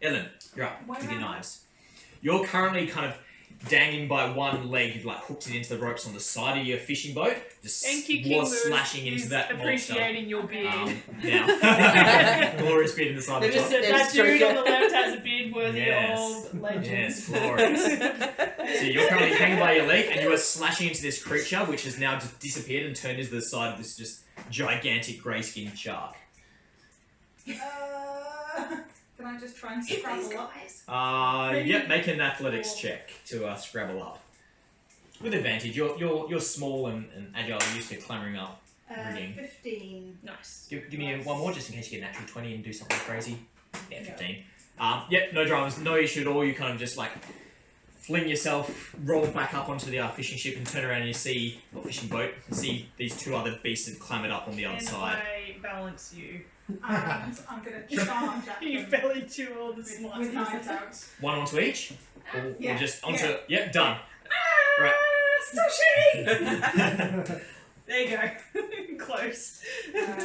Ellen, you're up Where with your am I? knives. You're currently kind of dangling by one leg, you've like hooked it into the ropes on the side of your fishing boat. Just Thank you, King was Lewis. slashing into He's that monster. appreciating your beard. Now, glorious beard in the side of the They're top. just- That stroke dude it. on the left has a beard worthy Yes. of legends. Yes, glorious. So you're currently hanging by your leg, and you are slashing into this creature, which has now just disappeared and turned into the side of this just gigantic grey-skinned shark. Can I just try and scrabble up? Yep, make an athletics check to scrabble up. With advantage, you're small and agile, you're used to clambering up. Rigging. 15. Nice. Give me one more, just in case you get a natural 20 and do something crazy. Yeah, 15. Yep, no dramas, no issue at all. You kind of just like fling yourself, roll back up onto the fishing ship, and turn around and you see, or fishing boat, and see these two other beasts have clambered up on the other And side. I balance you. And I'm going to charge at You them fell into all the with smarties. knives out. One onto each? Or Yeah, just onto... yeah. Yep, done. Right. Sushi! There you go. Close. I'm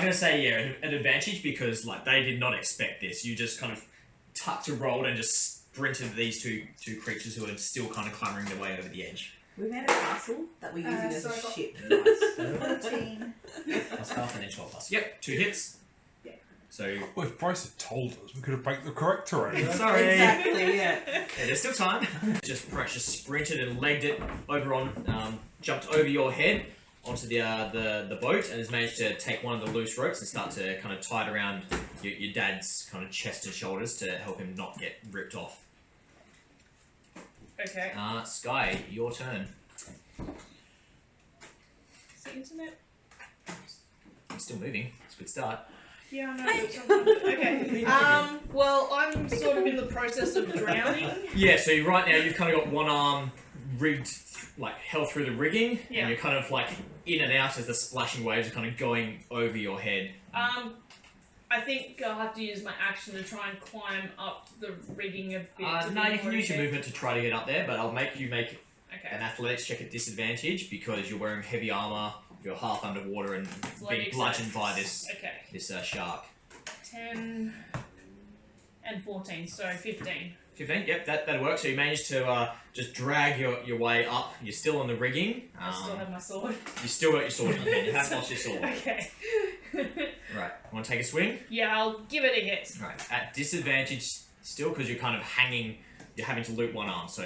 going to say, yeah, an advantage because like they did not expect this. You just kind of tucked and rolled and just sprinted these two creatures who are still kind of clambering their way over the edge. We made a castle that we're using as so a I got- ship. 14. Plus half and then 12 plus. Yep, 2 hits. Yeah. So, Well, if Bryce had told us, we could have baked the correct terrain. sorry. Exactly, yeah. Yeah, there's still time. Just sprinted and legged it over on, jumped over your head onto the boat and has managed to take one of the loose ropes and start to kind of tie it around your dad's kind of chest and shoulders to help him not get ripped off. Okay. Sky, your turn. Is the internet? It's still moving. It's a good start. Yeah, I know. Okay. Well, I'm sort of in the process of drowning. Yeah, so right now you've kind of got one arm rigged, like held through the rigging, Yeah. and you're kind of like in and out as the splashing waves are kind of going over your head. I think I'll have to use my action to try and climb up the rigging a bit. to No, be you can more use your effective. movement to try to get up there, but I'll make you make Okay. an athletics check at disadvantage because you're wearing heavy armor, you're half underwater, and being Athletics bludgeoned at- by this Okay. shark. 10 and 14, so 15. 15, yep, that'll work. So you managed to just drag your way up. You're still on the rigging. I still have my sword. You still got your sword in your hand. You haven't lost your sword. Okay. Right, want to take a swing? Yeah, I'll give it a hit. Right, at disadvantage still because you're kind of hanging, you're having to loop one arm, so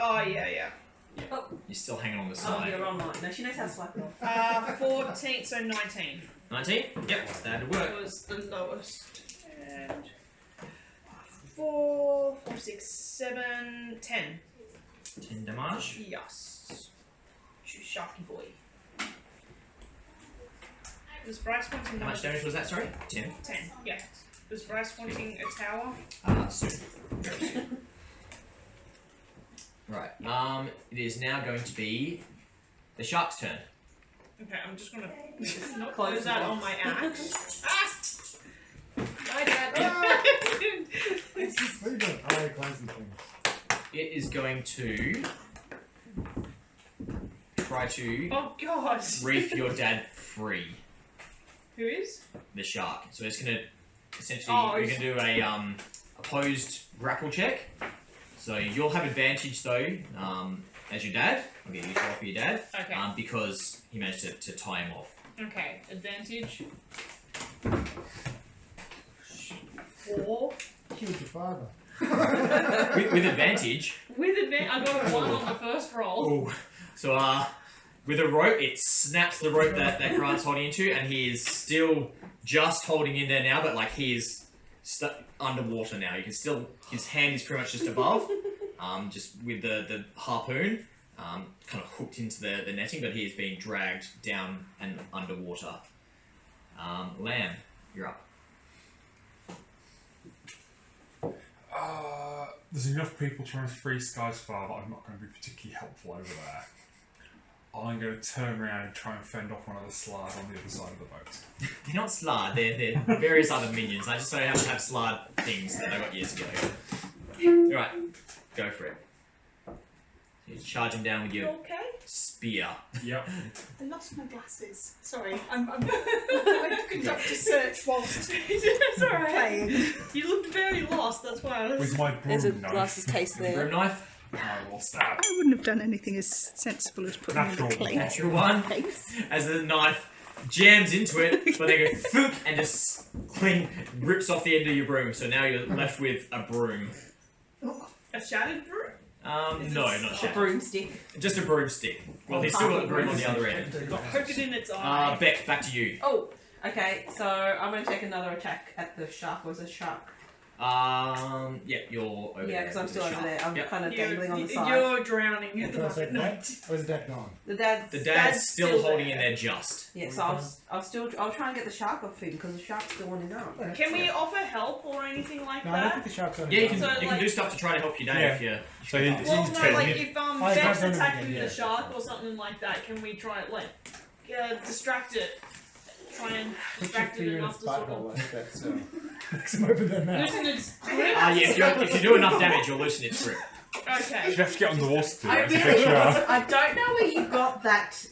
Oh, yeah. you're still hanging on the Oh, side. you're online. No, she knows how to swipe it off. 14, so 19. 19? Yep, that'll work. That was the lowest. And 4, 5, 6, 7, 10. 10 damage. Yes. Sharky boy. Was Bryce wanting How much damage was that, sorry? 10. 10, yeah. Was Bryce wanting a tower? Soon. Very soon. Right, it is now going to be the shark's turn. Okay, I'm just gonna not Close close the that box. on my axe. Bye, Dad. What are you doing? Oh, closing things. It is going to try to Oh, God. reef your dad free. Who is? The shark. So it's going to essentially Oh, you can do a opposed grapple check. So you'll have advantage though as your dad. I'll get you to roll for your dad Okay. because he managed to tie him off. Okay, advantage. 4. Killed your father. With advantage. With advantage, I got a 1 on the first roll. Oh. So with a rope, it snaps the rope that Grant's holding into, and he is still just holding in there now, but like he is stuck underwater now. You can still, his hand is pretty much just above, just with the harpoon, kind of hooked into the netting, but he is being dragged down and underwater. Lamb, you're up. There's enough people trying to free Sky's father. I'm not going to be particularly helpful over there. I'm going to turn around and try and fend off one of the Slard on the other side of the boat. They're not Slard, they're various other minions. I just so happen to have Slard things that I got years ago. Alright, go for it. You charge him down with You your okay? spear. Yep. I lost my glasses. Sorry, I'm I conduct a search whilst It's alright. playing. You looked very lost, that's why I was. With my broom There's a knife. glasses case Broom there. knife. I lost that. I wouldn't have done anything as sensible as putting Natural in the clay. Natural one. As the knife jams into it, but they go thunk and just cling, rips off the end of your broom. So now you're left with a broom. A shattered broom? No, not A shattered. broomstick. Just a broomstick. Well, he's still got the broom on the other end. Poke it in its eye. Beck, back to you. Oh, okay. So I'm going to take another attack at the shark. Was a shark? Yeah, you're over there. Yeah, because I'm with still the over shark. there. I'm Yep. kind of dangling on the side. You're drowning at the Can I say moment. that? Where's the deck gone? The dad's. The dad's still holding in there just. Yeah, so I'll try and get the shark off him because the shark's still on his arm. Can we offer help or anything like No, I don't that? think the shark's on Yeah, you his can, arm. So, you can do like- stuff to try to help your dad Yeah. if you. So he, Well, he's no, taking like it. if I Beck's don't know attacking again, the yeah. shark or something like that, can we try like distract it? Try and Put your distract it finger in enough its to sort of butthole. I think that's makes him open their mouth. loosen its grip. Yeah, if you do enough damage, you'll loosen its grip. Okay. You'd have to get underwater to do I that. It's a really, big shark. I don't know where you got that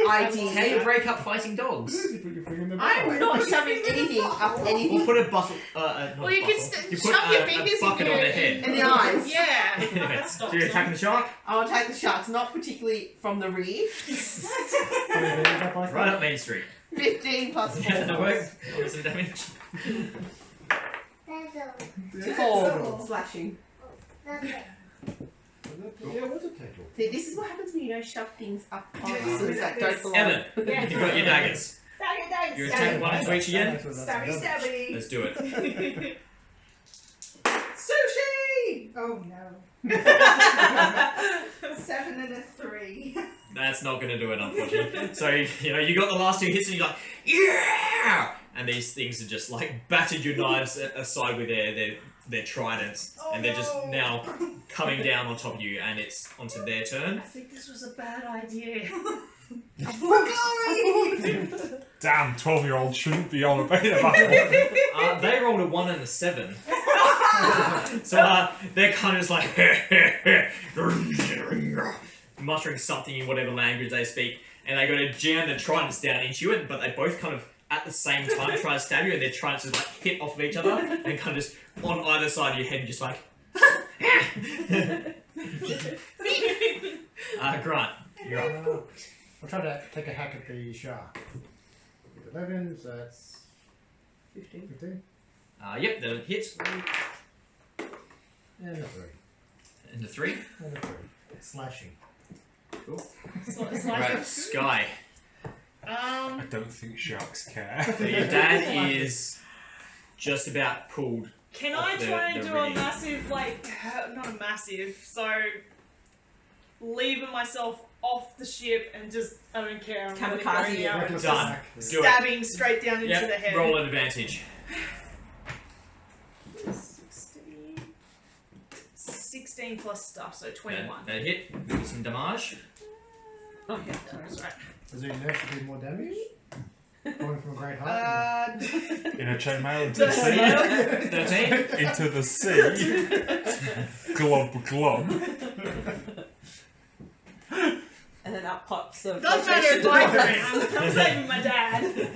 How do you idea. break up fighting dogs? You put your finger in the I'm mouth. not shoving anything up We'll anything put a buckle. Not Well, you a can buckle. You shove put your a fingers bucket in on your the head. in the eyes. Yeah. So That stops you're them. attacking the shark? I'll take the sharks, not particularly from the rear. Put your fingers up like Right that. up Main Street. 15 plus 4. Yeah, that works. Roll some damage. 4 slashing. Yeah, what's a tackle? See, this is what happens when you don't shove things up on Yeah, us that don't belong. Evan, you've got your daggers. You're attacking one into each again? Stabby, stabby. Let's do it. Sushi! Oh no. 7 and a 3. That's not going to do it, unfortunately. So, you got the last 2 hits and you're like, yeah! And these things are just like battered your knives aside with their tridents. Oh, and they're just no. now coming down on top of you and it's onto their turn. I think this was a bad idea. Damn, 12-year-old shouldn't be on a beta battle. They rolled a 1 and a 7. So they're kind of just like muttering something in whatever language they speak, and they got to jam the tridents down into you, but they both kind of at the same time try to stab you, and their tridents just like hit off of each other and kind of just on either side of your head, and just like. Grant, you're up. I'll try to take a hack at the shark. With 11, so that's 15. 15. Yep, the hit And a 3. and the 3. And a 3. Slashing. Cool. It's Right, like Sky. I don't think sharks care. So your dad is just about pulled. can Off I the- try and the do a rigging. massive, like, not a massive, so leaving myself off the ship and just, I don't care, I'm gonna Kamikaze, go yeah. now. Reckless Done. attack. Do it. Stabbing straight down into the Yep, head. roll an advantage. 16 plus stuff, so 21. That hit. Give some damage. Oh, yeah, that's right. Does it nerf to do more damage? Going from a great height? In a chainmail into the Does sea. 13. Into the sea. Glub, glub. And then up pops the Doesn't matter if I drown, I'm saving my dad.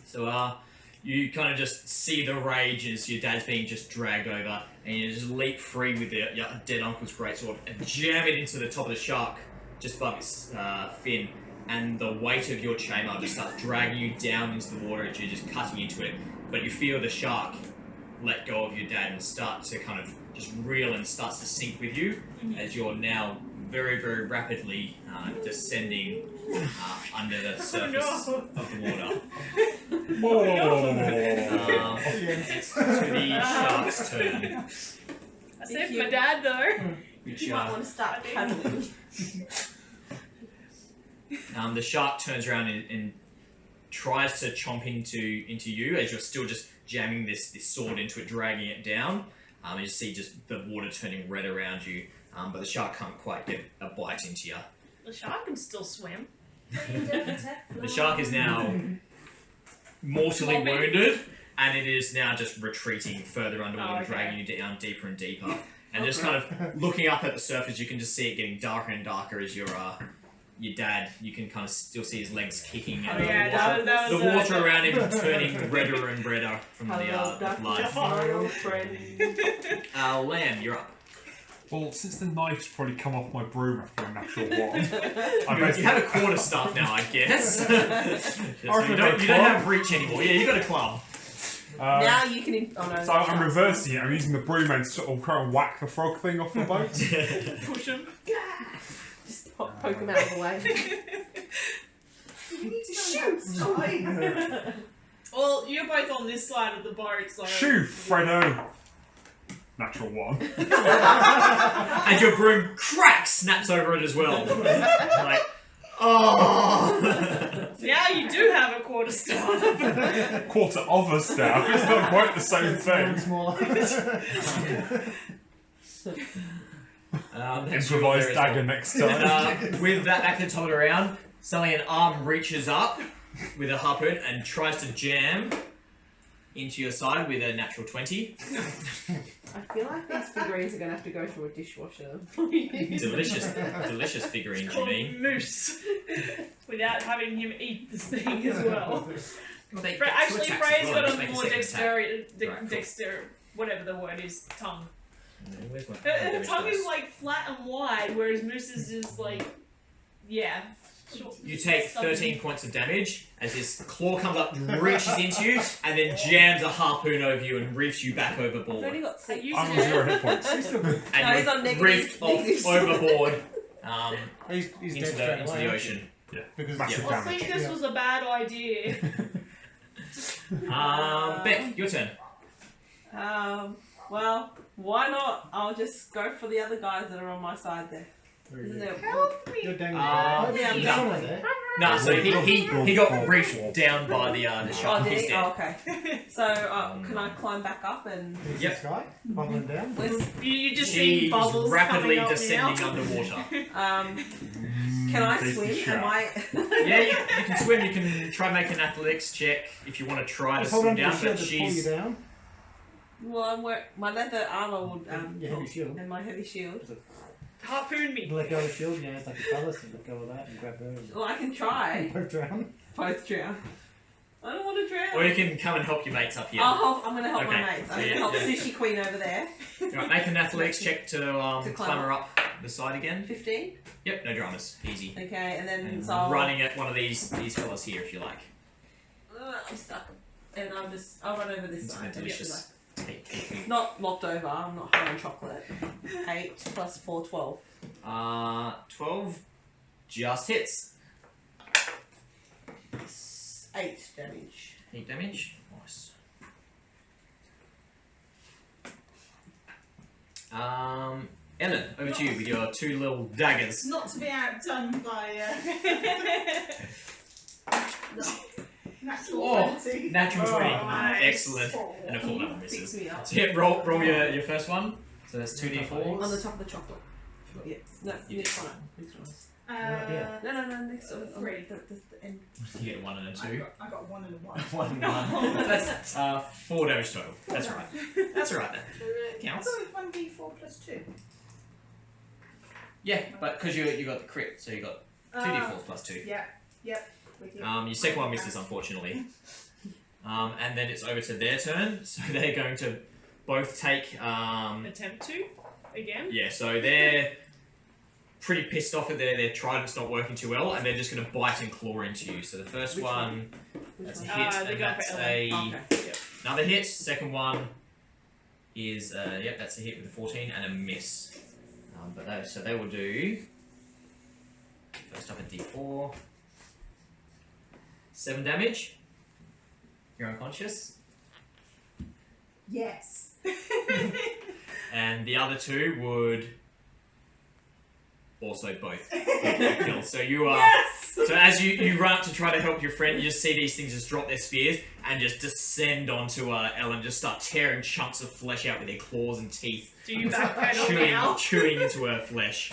So, you kind of just see the rage as your dad's being just dragged over, and you just leap free with your dead uncle's greatsword and jam it into the top of the shark, just above its fin. And the weight of your chainmail just starts dragging you down into the water as you're just cutting into it. But you feel the shark let go of your dad and start to kind of just reel and starts to sink with you as you're now very, very rapidly descending under the surface of the water. To the shark's turn. I saved my dad though. Which, You might want to start paddling. the shark turns around and tries to chomp into you as you're still just jamming this sword into it, dragging it down. You see just the water turning red around you, but the shark can't quite get a bite into you. The shark can still swim. The shark is now mortally Flopping. wounded, and it is now just retreating further underwater, Oh, okay. dragging you down deeper and deeper. And just kind of looking up at the surface, you can just see it getting darker and darker as your dad. You can kind of still see his legs kicking, and the water around him turning redder and redder from the blood. My old friend. Lamb, you're up. Well, since the knife's probably come off my broom after a natural one, You have a quarterstaff now, I guess. So you reckon don't a club? have reach anymore. Yeah, you got a club. Now you can. Oh no. So I'm reversing it. I'm using the broom and sort of trying to whack the frog thing off the boat. Push him. Just poke him out of the way. You need to shoot. Well, you're both on this side of the boat, so. Shoo, Fredo! Natural one. And your broom crack snaps over it as well. Like, oh! Now you do have a quarterstaff. Quarter of a staff. It's not quite the same thing. Smaller. That's your Improvised there as dagger well. next time. And, with that actor told around, suddenly an arm reaches up with a harpoon and tries to jam into your side with a natural 20. I feel like these figurines are going to have to go through a dishwasher. Delicious figurines, you mean? Moose. Without having him eat this thing as well. Well, they Actually, get two attacks Frey's as well, got just a make more second attack. dexterity, whatever the word is, tongue. Where's my Her damage tongue dice? is like flat and wide, whereas Moose's is like, yeah. Short. You take 13 points of damage as his claw comes up, reaches into you, and then jams a harpoon over you and reefs you back I've only overboard. got 6. You I'm on said- 0 hit points. He's still good. And No, he's on you're negative- reefed off negative. overboard He's into dead straight the away, ocean. Yeah, Because massive I damage. think this was a bad idea. Beck, your turn. Well, why not? I'll just go for the other guys that are on my side there. Isn't there? Help me. You're down yeah, there's no. someone there. No, so he got reefed down by the Oh, shark. did He's he? dead. Oh, okay. So, can I climb back up and... Who's Yep. this guy? Bubbling down. Where's, You just see He's bubbles rapidly coming up descending now. underwater. can I Tasty swim? shout. Am I... Yeah, you can swim. You can try make an athletics check if you want to try to Just hold swim on to your down, shield but to pull you she's down. Well, my leather armor would... Your heavy shield. and my heavy shield. Harpoon me. Let go of the shield, you know, it's like a callus, and let go of that and grab her and Well, I can try. both drown. Both drown. I don't want to drown. or you can come and help your mates up here. I'll help, I'm going to help Okay. my mates. I'm Yeah, going to help yeah. Sushi Queen over there. Right, make an athletics check to climb clamber up the side again. 15. Yep, no dramas, easy. Okay, and then And so I'll... running at one of these fellas here if you like. I'm stuck. And I'll run over this It's side. delicious. Take. Not knocked over, I'm not high on chocolate. 8 plus 4, 12. 12 just hits. 8 damage. 8 damage. Nice. Ellen, over to you with your 2 little daggers. Not to be outdone by natural Oh, 20. Natural 20. Nice. Excellent. And a full number Picks misses. me up. So yeah, roll your first one. So that's 2d4s. On the top of the chocolate. Yeah. No, next one. Next one. Yeah. No, next one. 3. The end. You get 1 and a 2. I got 1 and a 1. 1 and 1. That's 4 damage total. That's right. That's right then. I Counts. thought it was 1d4 plus 2. Yeah, but because you got the crit, so you got 2d4s plus 2. Yep. With you. Your second one misses, unfortunately. And then it's over to their turn, so they're going to both take. Attempt to again. Yeah, so they're pretty pissed off at their trident's not working too well, and they're just going to bite and claw into you. So the first Which one, Which that's a one? hit, they're and going that's for a Okay. another hit. Second one is yep, that's a hit with a 14 and a miss. So they will do first up a d4, 7 damage. You're unconscious. Yes. And the other 2 would also both get killed. So you are. Yes! So as you run up to try to help your friend, you just see these things just drop their spears and just descend onto Ellen, just start tearing chunks of flesh out with their claws and teeth, Do you backpedal now? chewing into her flesh.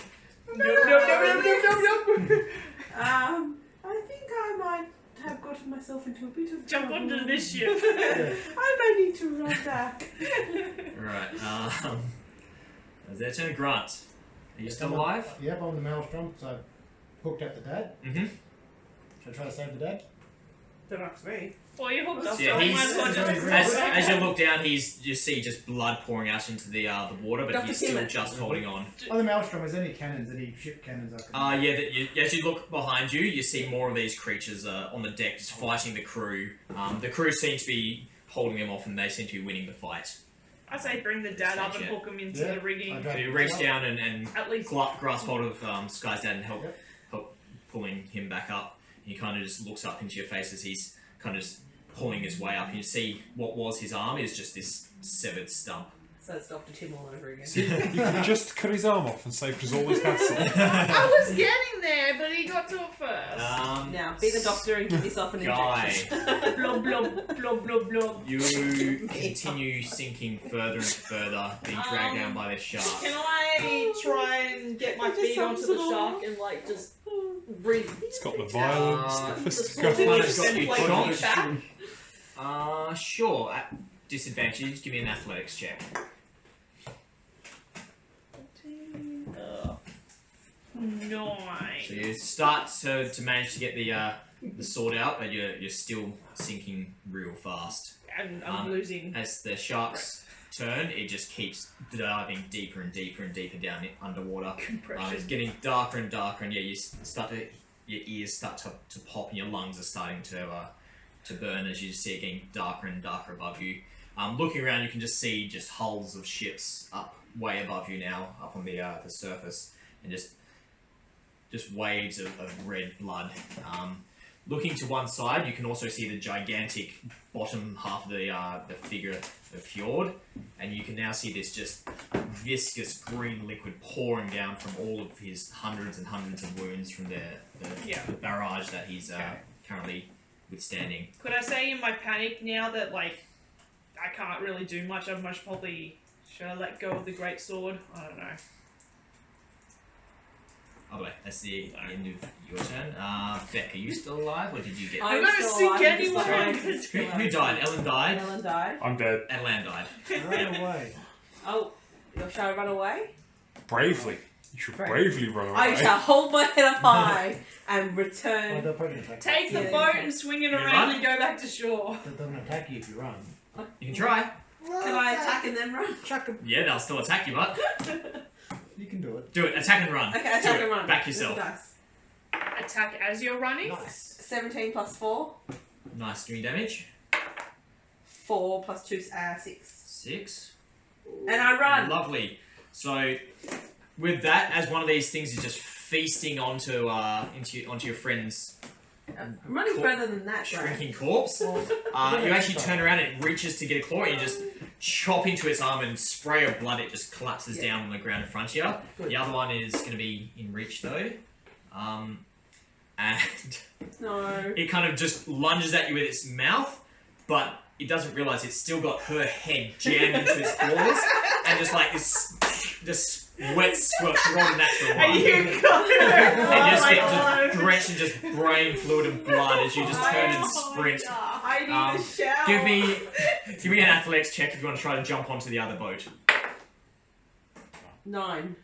I think I might have gotten myself into a bit of Jump trouble. onto this ship. I may need to run back. Right. Is their turn? Grant. Are you still alive? Yep, I'm the maelstrom, so I hooked at the dad. Mm-hmm. Should I try to save the dad? Don't ask me. Well, you hooked up. Yeah, so he's- might as well just- As you look down, you see just blood pouring out into the water, but Dr. he's still Timon. just holding on. On the maelstrom, is there any cannons, any ship cannons I can... As you look behind you, you see more of these creatures on the deck just fighting the crew. The crew seem to be holding them off and they seem to be winning the fight. I say bring the dad up and Yeah. hook him into Yeah, the rigging. I So you dragged reach him down and At least. grasp hold of Sky's dad and help Yep. pulling him back up. He kind of just looks up into your face as he's kind of just pulling his way up. And you see what was his arm is just this severed stump. So it's Dr. Tim all over again. You could have just cut his arm off and saved us all this hassle. I was getting there, but he got to it first. Now, be the doctor and give yourself an Guy. injection. Blob, blob, blob, blob, blob. You continue sinking further and further, being dragged down by this shark. Can I try and get my It just feet onto sounds the little- shark and like just breathe? It's got the violence, the Just fisticuffs. pull Kind it of got and you like chomped. kick back. Sure. At disadvantage, give me an athletics check. 9. So you start to manage to get the sword out, but you're still sinking real fast. And I'm Um, losing. As the shark's turn, it just keeps diving deeper and deeper and deeper down underwater. It's Compression. getting darker and darker, and yeah, your ears start to pop, and your lungs are starting to burn as you just see it getting darker and darker above you. Looking around, you can just see just hulls of ships up way above you now, up on the surface, and just waves of red blood. Looking to one side, you can also see the gigantic bottom half of the figure of Fjord, and you can now see this just viscous green liquid pouring down from all of his hundreds and hundreds of wounds from the barrage that he's currently withstanding. Could I say in my panic now that like I can't really do much? I must probably should I let go of the great sword? I don't know. Oh, wait, that's the end of your turn. Beck, are you still alive, or did you get... I'm I'm gonna still sink alive, I'm just anyway. trying Who died? Ellen died, Ellen died. I'm dead. and Lan died. Run away. Oh, shall I run away? Bravely. You should Right. bravely run away. I shall hold my head up high and Oh, return. they'll probably attack Take the Yeah. boat and swing it You around run? and go back to shore. you. That doesn't attack you if you run. You can try. Can I attack and then run? Chuck 'em. Yeah, they'll still attack you, but You can do it. do it. Attack and run. Okay, Do attack it. and run. Back This is yourself. nice. Attack as you're running. Nice. 17 plus 4. Nice. Give me damage. 4 plus 2 6. 6. And I run. Lovely. So, with that, as one of these things is just feasting onto your friend's I'm running further than that, right? shrinking corpse, you actually turn around and it reaches to get a claw, and you just chop into its arm and spray of blood. It just collapses Yeah. down on the ground in front of you. Good. The other one is going to be in reach though, and No. it kind of just lunges at you with its mouth, but it doesn't realise it's still got her head jammed into its claws, and just like this, just wet squirt rolled natural And one. you got it. And Oh just my get god. just drenched in just brain fluid and blood as you just turn and Oh my sprint. God. I need Um, a shower. Give me an athletics check if you want to try to jump onto the other boat. 9.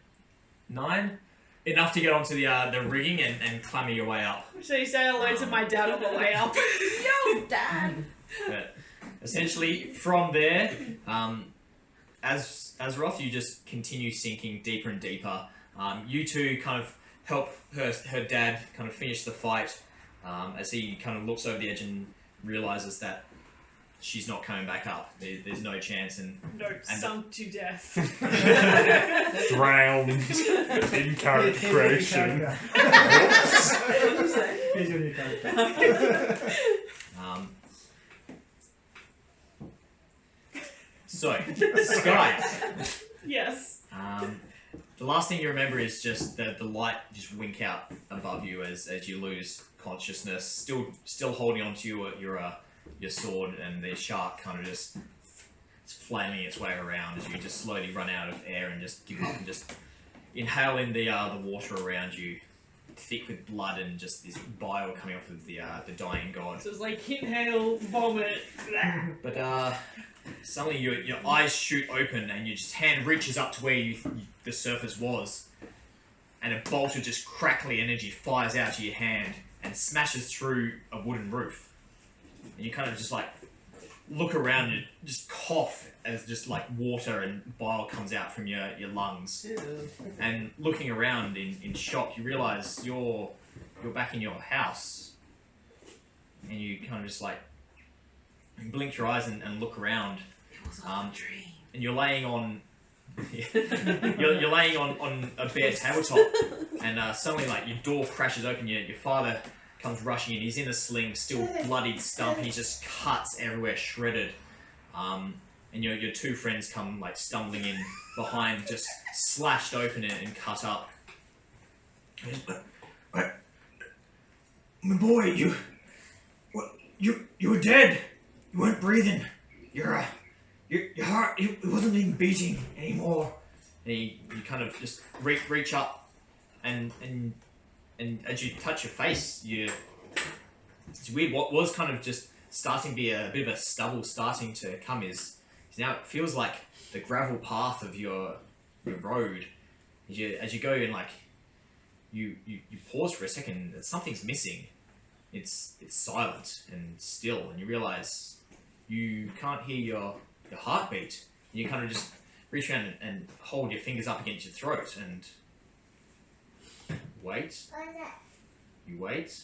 9? Enough to get onto the rigging and clamber your way up. So you say hello to my dad on the way up. Yo, Dad. But essentially, from there, as Roth, you just continue sinking deeper and deeper. You two kind of help her dad kind of finish the fight as he kind of looks over the edge and realizes that she's not coming back up. There's no chance, and No, sunk to death. Drowned in character creation. What did you say? Here's your new character. So, Sky. Yes. The last thing you remember is just the light just wink out above you as you lose consciousness. Still holding on to your sword, and the shark kind of just it's flailing its way around as you just slowly run out of air and just give up and just inhale in the water around you, thick with blood and just this bile coming off of the dying god. So it's like inhale, vomit. But suddenly your eyes shoot open and your just hand reaches up to where the surface was, and a bolt of just crackly energy fires out of your hand and smashes through a wooden roof. And you kind of just like look around and just cough as just like water and bile comes out from your lungs. And looking around in shock, you realise you're back in your house, and you kind of just like blink your eyes and look around. And you're laying on you're laying on a bare tabletop, and suddenly like your door crashes open. Your father comes rushing in. He's in a sling, still bloodied stump. He just cuts everywhere, shredded. And your two friends come like stumbling in behind, just slashed open and cut up. My boy, you were dead. You weren't breathing. Your heart, it wasn't even beating anymore. And you kind of just reach up, and as you touch your face, it's weird. What was kind of just starting to be a bit of a stubble starting to come is now it feels like the gravel path of your road. As you go in, like you pause for a second. Something's missing. It's silent and still, and you realise you can't hear your heartbeat. You kind of just reach around and hold your fingers up against your throat and wait. You wait.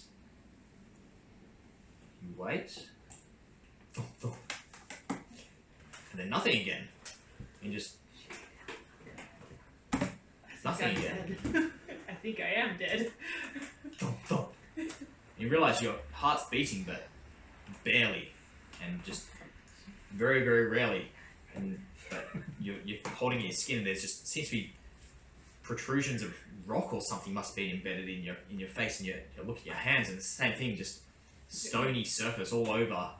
You wait. Thump, thump. And then nothing again. And just nothing again. I think I am dead. Thump, thump. You realise your heart's beating, but barely, and just very, very rarely. But you're holding your skin, and there's just seems to be protrusions of rock or something must be embedded in your face, and you look at your hands, and it's the same thing, just stony surface all over.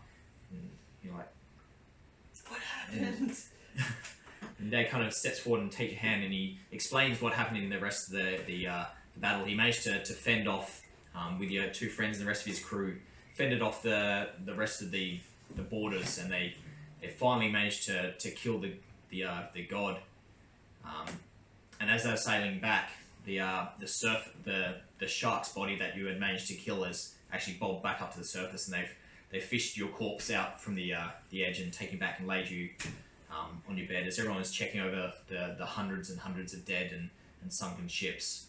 And you're like, What happened? And Dad kind of steps forward and takes your hand, and he explains what happened in the rest of the battle. He managed to fend off with your two friends and the rest of his crew, fended off the rest of the boarders, and they finally managed to kill the god. And as they were sailing back, the shark's body that you had managed to kill has actually bobbed back up to the surface, and they've fished your corpse out from the edge and taken back and laid you on your bed as everyone is checking over the hundreds and hundreds of dead and sunken ships.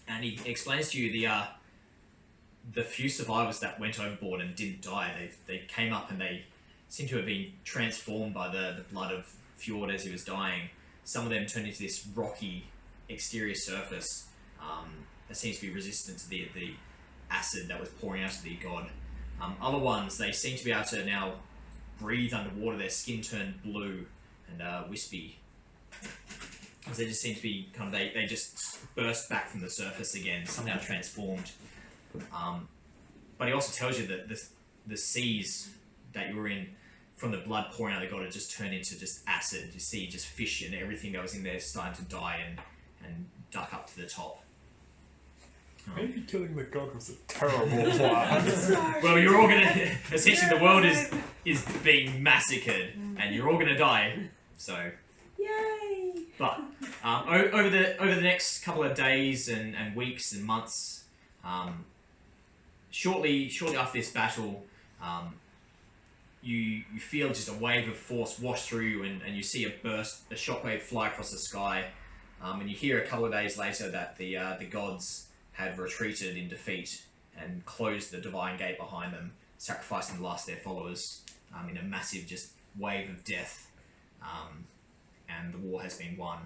And he explains to you the few survivors that went overboard and didn't die. They came up and they seem to have been transformed by the blood of Fjord as he was dying. Some of them turned into this rocky exterior surface that seems to be resistant to the acid that was pouring out of the god. Other ones, they seem to be able to now breathe underwater. Their skin turned blue and wispy. Because they just seem to be kind of, they just burst back from the surface again, somehow transformed. But he also tells you that the seas that you were in, from the blood pouring out of the god, had just turned into just acid. You see just fish and everything that was in there starting to die and duck up to the top. Maybe killing the god was a terrible plan. Well, you're all gonna, essentially the world is being massacred and you're all gonna die, so. Yay! But over the next couple of days and weeks and months, shortly after this battle, you feel just a wave of force wash through you, and you see a shockwave fly across the sky, and you hear a couple of days later that the gods had retreated in defeat and closed the divine gate behind them, sacrificing the last of their followers in a massive just wave of death. And the war has been won.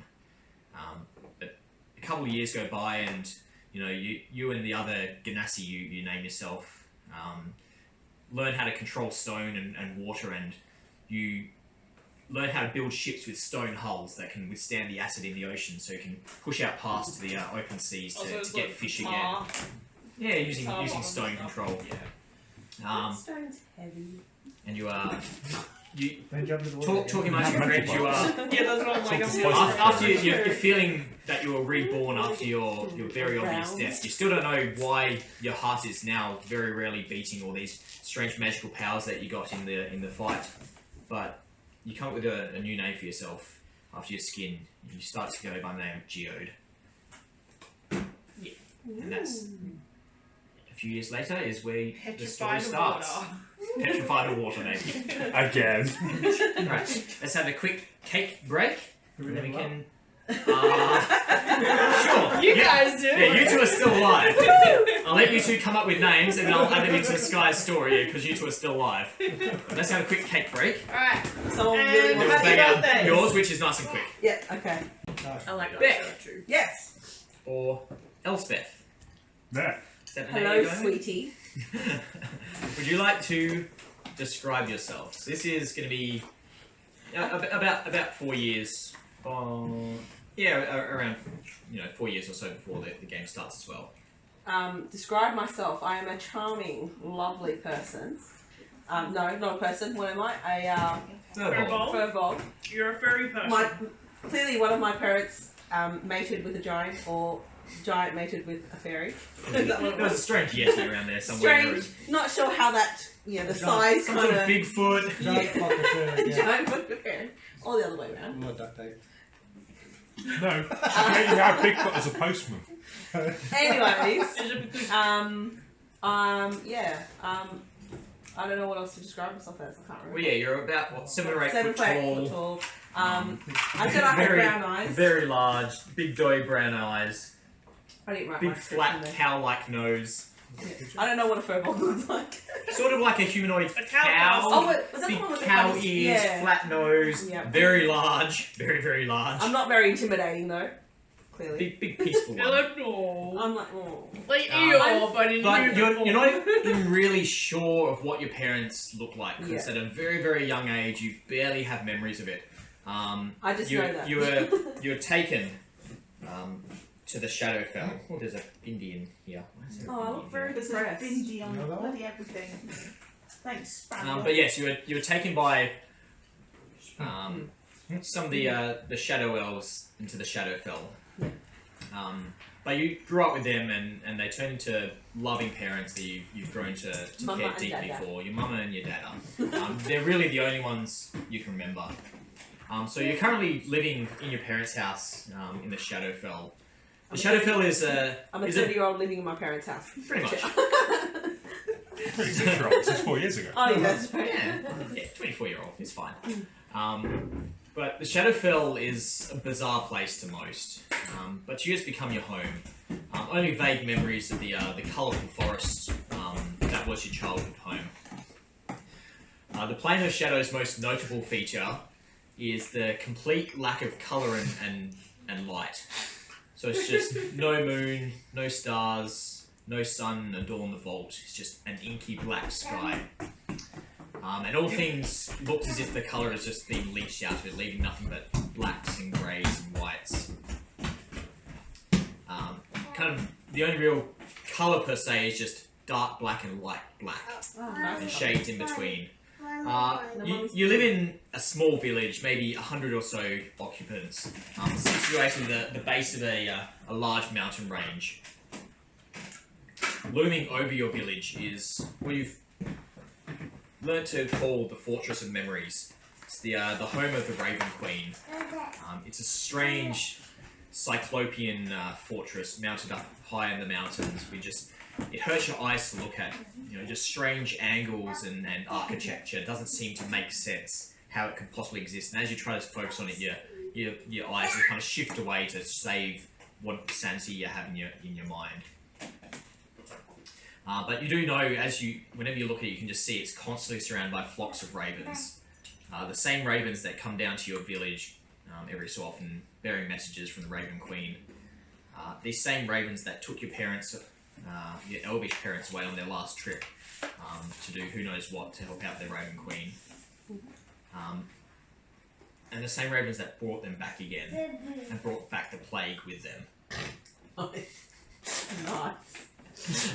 But a couple of years go by, and you and the other Ganassi, you name yourself, learn how to control stone and water, and you learn how to build ships with stone hulls that can withstand the acid in the ocean, so you can push out past the open seas to get fish again. Yeah, using stone control. Yeah. Stone's heavy. And you Then jump in the water. talking about your friends, you are. Yeah, that's what I'm like. After you're feeling that you were reborn after your very obvious death, you still don't know why your heart is now very rarely beating, or these strange magical powers that you got in the fight. But you come up with a new name for yourself after your skin. You start to go by the name of Geode. And that's a few years later is where the story starts. Petrified of water, maybe. Again. Right, let's have a quick cake break. And then we can. Sure. You guys do. Yeah, you two are still alive. I'll let you two come up with names and then I'll add them into Sky's story because you two are still alive. Let's have a quick cake break. Alright. Someone And really Then we'll wants happy bang out birthdays. yours, which is nice and quick. Yeah, okay. I like Beck. that too. Yes. Or Elspeth. There. Is that the name Hello, you're going sweetie. with? Would you like to describe yourselves? This is going to be about 4 years. Around 4 years or so before the game starts as well. Describe myself. I am a charming, lovely person. No, not a person. What am I? A Furball. furball. You're a furry person. Clearly, one of my parents mated with a giant, or giant mated with a fairy. Is that what it There was a was? strange yeti around there somewhere. Strange. Not sure how that. The size Some kind sort of. of Bigfoot. Giant flock of fairy, yeah. Giant with a fairy. Or the other way around. More duct tape. No. You have Bigfoot as a postman. Anyways, Is it- I don't know what else to describe myself as. I can't remember. Well, yeah, you're about 7 or 8 foot 7 foot tall. tall. I said I had brown eyes. Very large, big doughy brown eyes, I didn't write big my description flat there. cow-like nose. I don't know what a furball looks like. Sort of like a humanoid A cow. cow. Oh, wait, was that Big the one with the cow funny- ears, Yeah. flat nose, Yeah. very large, very, very large. I'm not very intimidating though. Clearly. Big peaceful one. Electro. I'm like, oh. Like Um, Eeyore, but in But you're uniform. not even really sure of what your parents look like because Yeah. at a very, very young age you barely have memories of it. I just you, know that. you were taken to the Shadowfell. Oh, there's an Indian here. Why is there an Oh, I Indian look very There's a depressed. bingy on Another one? bloody everything. Thanks, But yes, you were taken by some of the Shadow Elves into the Shadowfell. But you grew up with them, and they turned into loving parents that you've grown to Mama care and deeply Dada. for. Your mama and your dada. They're really the only ones you can remember. So you're currently living in your parents' house in the Shadowfell. The Shadowfell is I'm a is 30-year-old living in my parents' house. Pretty much. 36-year-old. This is 4 years ago. Oh, yeah, that's right. Yeah, 24-year-old is fine. But the Shadowfell is a bizarre place to most, but to you it's become your home. Only vague memories of the colourful forest that was your childhood home. The Plane of Shadow's most notable feature is the complete lack of colour and light. So it's just no moon, no stars, no sun adorn the vault. It's just an inky black sky. And all things look as if the colour has just been leached out of it, leaving nothing but blacks and greys and whites. Kind of the only real colour per se is just dark black and light black, Oh, and nice. shades in between. You live in a small village, maybe 100 or so occupants, situated at the base of a large mountain range. Looming over your village is what you've learnt to call the Fortress of Memories. It's the home of the Raven Queen. It's a strange cyclopean fortress mounted up high in the mountains. It hurts your eyes to look at. Just strange angles and architecture. It doesn't seem to make sense how it could possibly exist. And as you try to focus on it, your eyes will kind of shift away to save what sanity you have in your mind. But you do know, whenever you look at it, you can just see it's constantly surrounded by flocks of ravens. The same ravens that come down to your village every so often, bearing messages from the Raven Queen. These same ravens that took your elvish parents away on their last trip to do who knows what to help out their Raven Queen. And the same ravens that brought them back again and brought back the plague with them. Nice.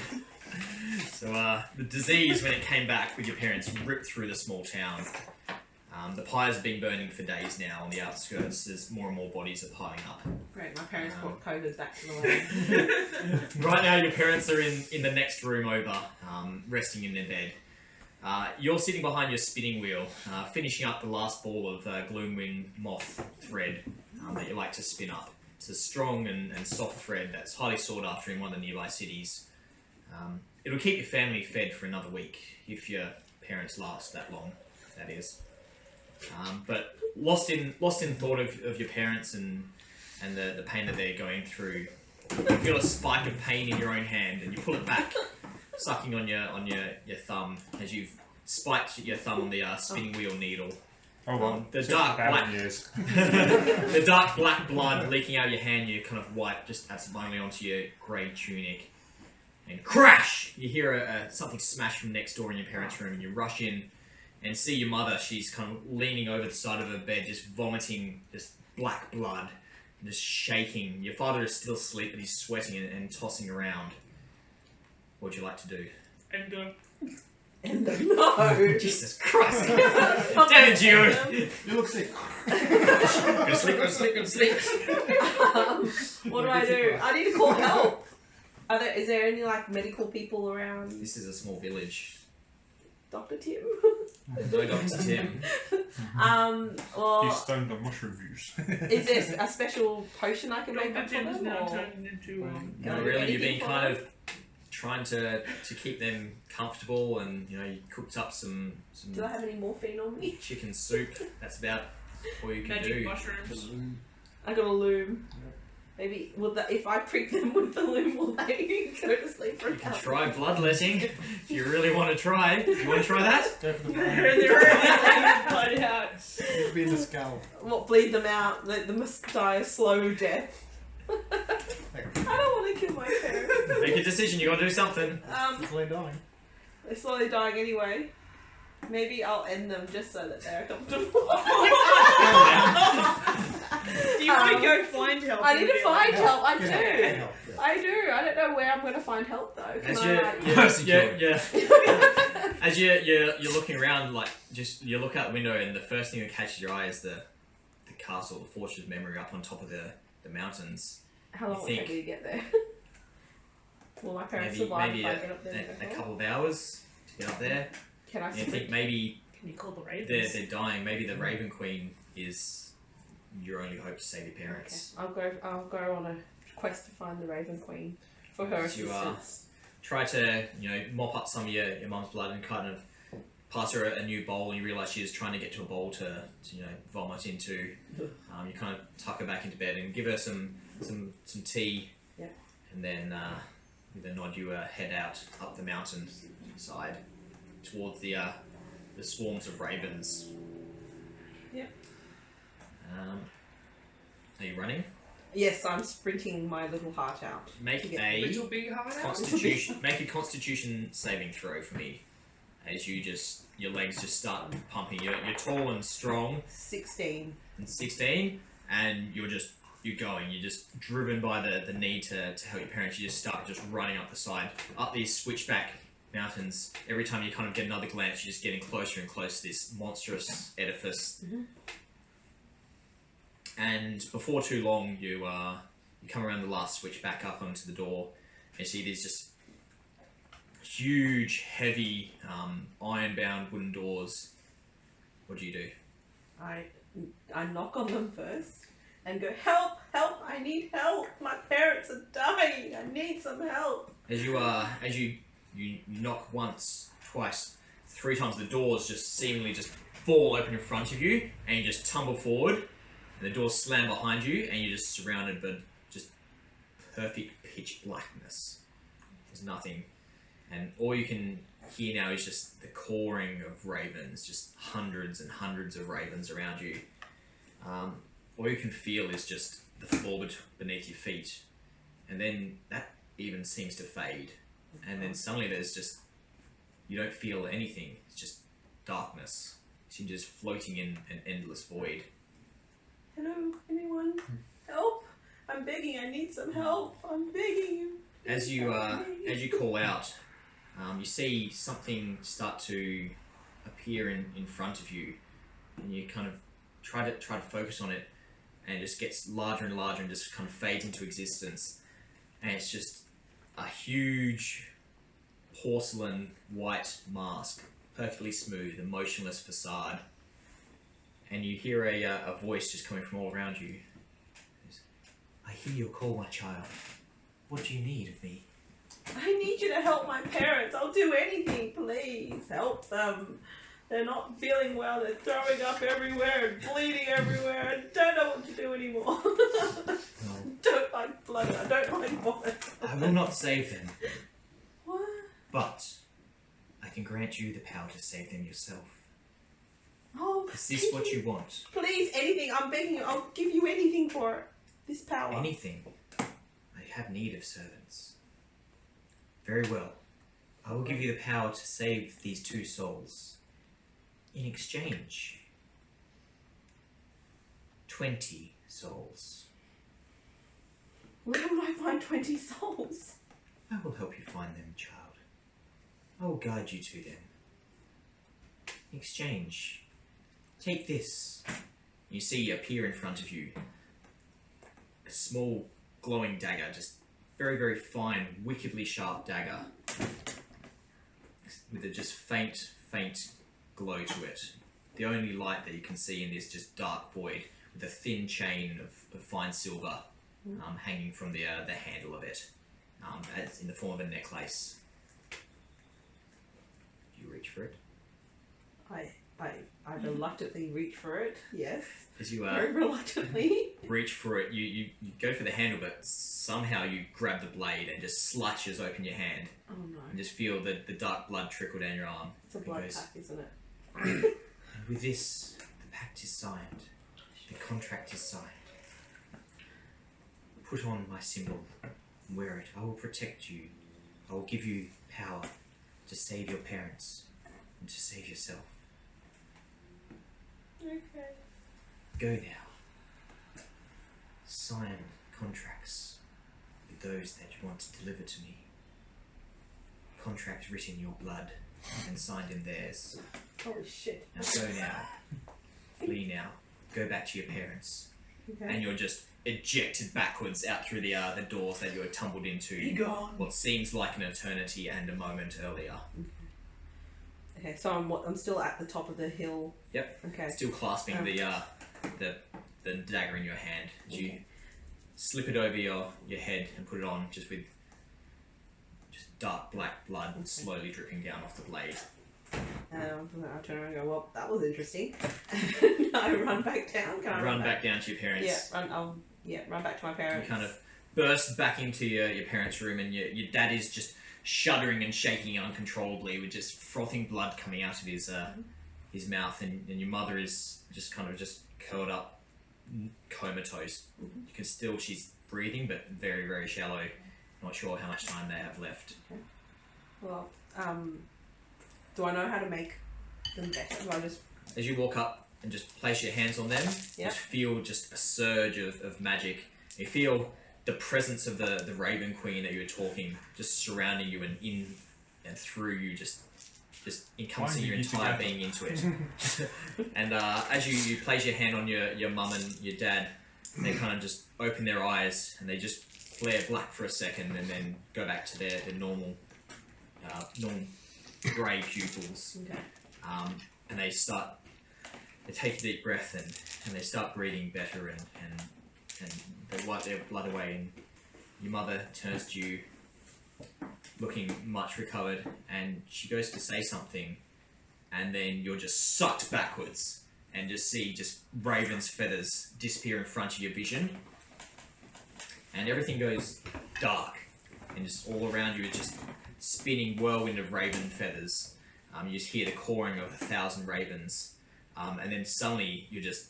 So the disease, when it came back with your parents, ripped through the small town. The pyres have been burning for days now on the outskirts as more and more bodies are piling up. Great, my parents brought COVID back to the land. Right now your parents are in the next room over, resting in their bed. You're sitting behind your spinning wheel, finishing up the last ball of Gloomwing moth thread that you like to spin up. It's a strong and soft thread that's highly sought after in one of the nearby cities. It'll keep your family fed for another week, if your parents last that long, that is. But lost in thought of your parents and the pain that they're going through, you feel a spike of pain in your own hand and you pull it back, sucking on your thumb as you've spiked your thumb on the spinning wheel needle. Oh well, The dark black years. the dark black blood leaking out of your hand, you kind of wipe just absentmindly onto your grey tunic. And crash! You hear something smash from next door in your parents' room and you rush in and see your mother. She's kind of leaning over the side of her bed, just vomiting just black blood, and just shaking. Your father is still asleep, but he's sweating and tossing around. What would you like to do? And go. No. Jesus Christ! Damn it, Geode! You look sick. Go to sleep, go to sleep, go to sleep! What do I do? I need to call help. Is there any like medical people around? This is a small village. Dr. Tim? No Dr. Tim. Well, He's stoned on mushroom views. is there a special potion I can make Dr. up for Tim is them? now Or? turned into Can I Not do really, you've been anything for kind them? of trying to keep them comfortable and, you cooked up some Do I have any morphine on me? chicken soup. That's about all you can magic do. mushrooms. I got a loom. Maybe if I prick them with the loom, will they go to sleep for a You can couple? try bloodletting if you really want to try. You want to try that? Go for the They're plan. really blood out. It'd be in the skull. What, bleed them out? Let them die a slow death. I don't want to kill my parents. Make a decision, you gotta do something. It's only dying. They're slowly dying anyway. Maybe I'll end them just so that they're comfortable. Do you want to go find help? I need to find help. I Get do. help, yeah. I do. I don't know where I'm going to find help though. Can As I, you're looking around, like you look out the window, and the first thing that catches your eye is the castle, the fortress memory up on top of the mountains. How long will it think take me to get there? Will my parents Maybe survive if I get up there? a couple of hours to get up there. Can I And you sleep? think maybe Can you call the ravens? they're dying. Maybe the Raven Queen is your only hope to save your Okay. parents. I'll go on a quest to find the Raven Queen for her As you assistance. try to mop up some of your mum's blood and kind of pass her a new bowl, and you realise she is trying to get to a bowl to vomit into. You kind of tuck her back into bed and give her some tea. Yep. And then with a nod you head out up the mountain side towards the swarms of ravens. Yep. Are you running? Yes, I'm sprinting my little heart out. Make To get a Little big heart out. Constitution saving throw for me. As your legs just start pumping. You're tall and strong 16. and 16, and you're going. You're just driven by the need to help your parents. You just start just running up the side, up these switchback mountains. Every time you kind of get another glance, you're just getting closer and closer to this monstrous edifice. Mhm. And before too long, you come around the last switchback up onto the door, and you see these just huge, heavy, iron-bound wooden doors. What do you do? I knock on them first and go, help, help, I need help. My parents are dying. I need some help. As you knock once, twice, 3 times, the doors just seemingly just fall open in front of you, and you just tumble forward, and the doors slam behind you, and you're just surrounded by just perfect pitch blackness. There's nothing, and all you can hear now is just the cawing of ravens, just hundreds and hundreds of ravens around you. All you can feel is just the floor beneath your feet, and then that even seems to fade, and then suddenly there's just, you don't feel anything, it's just darkness. You're just floating in an endless void. Hello, anyone? Help. I'm begging, I need some help. I'm begging you. As you call out, you see something start to appear in front of you, and you kind of try to focus on it, and it just gets larger and larger and just kind of fades into existence, and it's just a huge porcelain white mask perfectly smooth, a motionless facade. And you hear a voice just coming from all around you. I hear your call, my child. What do you need of me? I need you to help my parents. I'll do anything, please. Help them. They're not feeling well. They're throwing up everywhere and bleeding everywhere and don't know what to do anymore. Don't like blood. I don't like vomit. I will not save them, What? but I can grant you the power to save them yourself. Oh, Is this thank what you want? Please, anything. I'm begging you. I'll give you anything for it. This power. Anything. I have need of servants. Very well. I will give you the power to save these 2 souls. In exchange, 20 souls. Where would I find 20 souls? I will help you find them, child. I will guide you to them. In exchange, take this. You see appear in front of you a small glowing dagger, just very, very fine, wickedly sharp dagger with a just faint glow to it. The only light that you can see in this just dark void with a thin chain of fine silver hanging from the handle of it, as in the form of a necklace. Do you reach for it? I reluctantly reach for it. Yes. As you Very reluctantly. reach for it, you go for the handle, but somehow you grab the blade and just slashes open your hand. Oh no. And just feel the dark blood trickle down your arm. It's a And blood goes, pack, isn't it? And with this, the pact is signed. The contract is signed. Put on my symbol and wear it. I will protect you. I will give you power to save your parents and to save yourself. Okay. Go now. Sign contracts with those that you want to deliver to me. Contracts written in your blood and signed in theirs. Holy shit. Now go now. Flee now. Go back to your parents. Okay. And you're just ejected backwards out through the doors that you were tumbled into. Be gone. What seems like an eternity and a moment earlier. Okay, so I'm still at the top of the hill. Yep. Okay. Still clasping the dagger in your hand. You slip it over your head and put it on just with just dark black blood slowly dripping down off the blade. I turn around and go, well, that was interesting. And I run back down. Can I Run back down to your parents. Yeah, run back to my parents. You kind of burst back into your parents' room, and your dad is just shuddering and shaking uncontrollably with just frothing blood coming out of his mouth, and your mother is just kind of just curled up, comatose. You can still, she's breathing, but very, very shallow. Not sure how much time they have left. Okay. Well, do I know how to make them better? Do I just... As you walk up and just place your hands on them, Yep. just feel just a surge of magic. You feel the presence of the Raven Queen that you were talking, just surrounding you and in and through you, just encompassing your entire being into it. And as you place your hand on your mum and your dad, they kind of just open their eyes and they just flare black for a second and then go back to their normal grey pupils. Okay. And they take a deep breath and they start breathing better and they wipe their blood away, and your mother turns to you looking much recovered, and she goes to say something, and then you're just sucked backwards and just see raven's feathers disappear in front of your vision, and everything goes dark, and just all around you is just spinning whirlwind of raven feathers. You just hear the cawing of 1,000 ravens, and then suddenly you're just,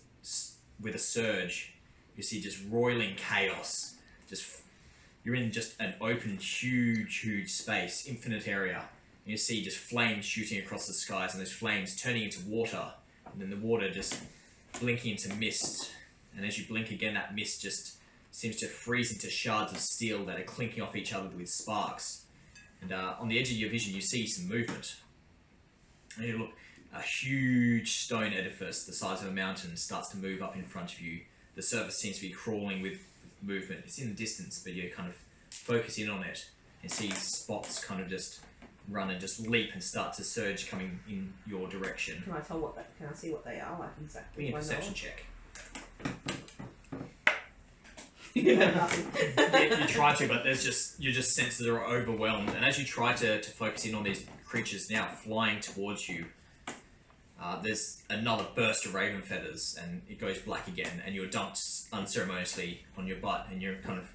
with a surge, you see just roiling chaos. You're in just an open, huge space, infinite area. And you see just flames shooting across the skies, and those flames turning into water, and then the water just blinking into mist. And as you blink again, that mist just seems to freeze into shards of steel that are clinking off each other with sparks. And on the edge of your vision, you see some movement. And you look, a huge stone edifice the size of a mountain starts to move up in front of you. The surface seems to be crawling with movement. It's in the distance, but you kind of focus in on it and see spots kind of just run and just leap and start to surge coming in your direction. Can I tell what that? Can I see what they are? Like exactly. Give me a what I know? perception check. Nothing. Yeah, you try to, but you just sense that they're overwhelmed. And as you try to focus in on these creatures now flying towards you, there's another burst of raven feathers, and it goes black again, and you're dumped unceremoniously on your butt, and you're kind of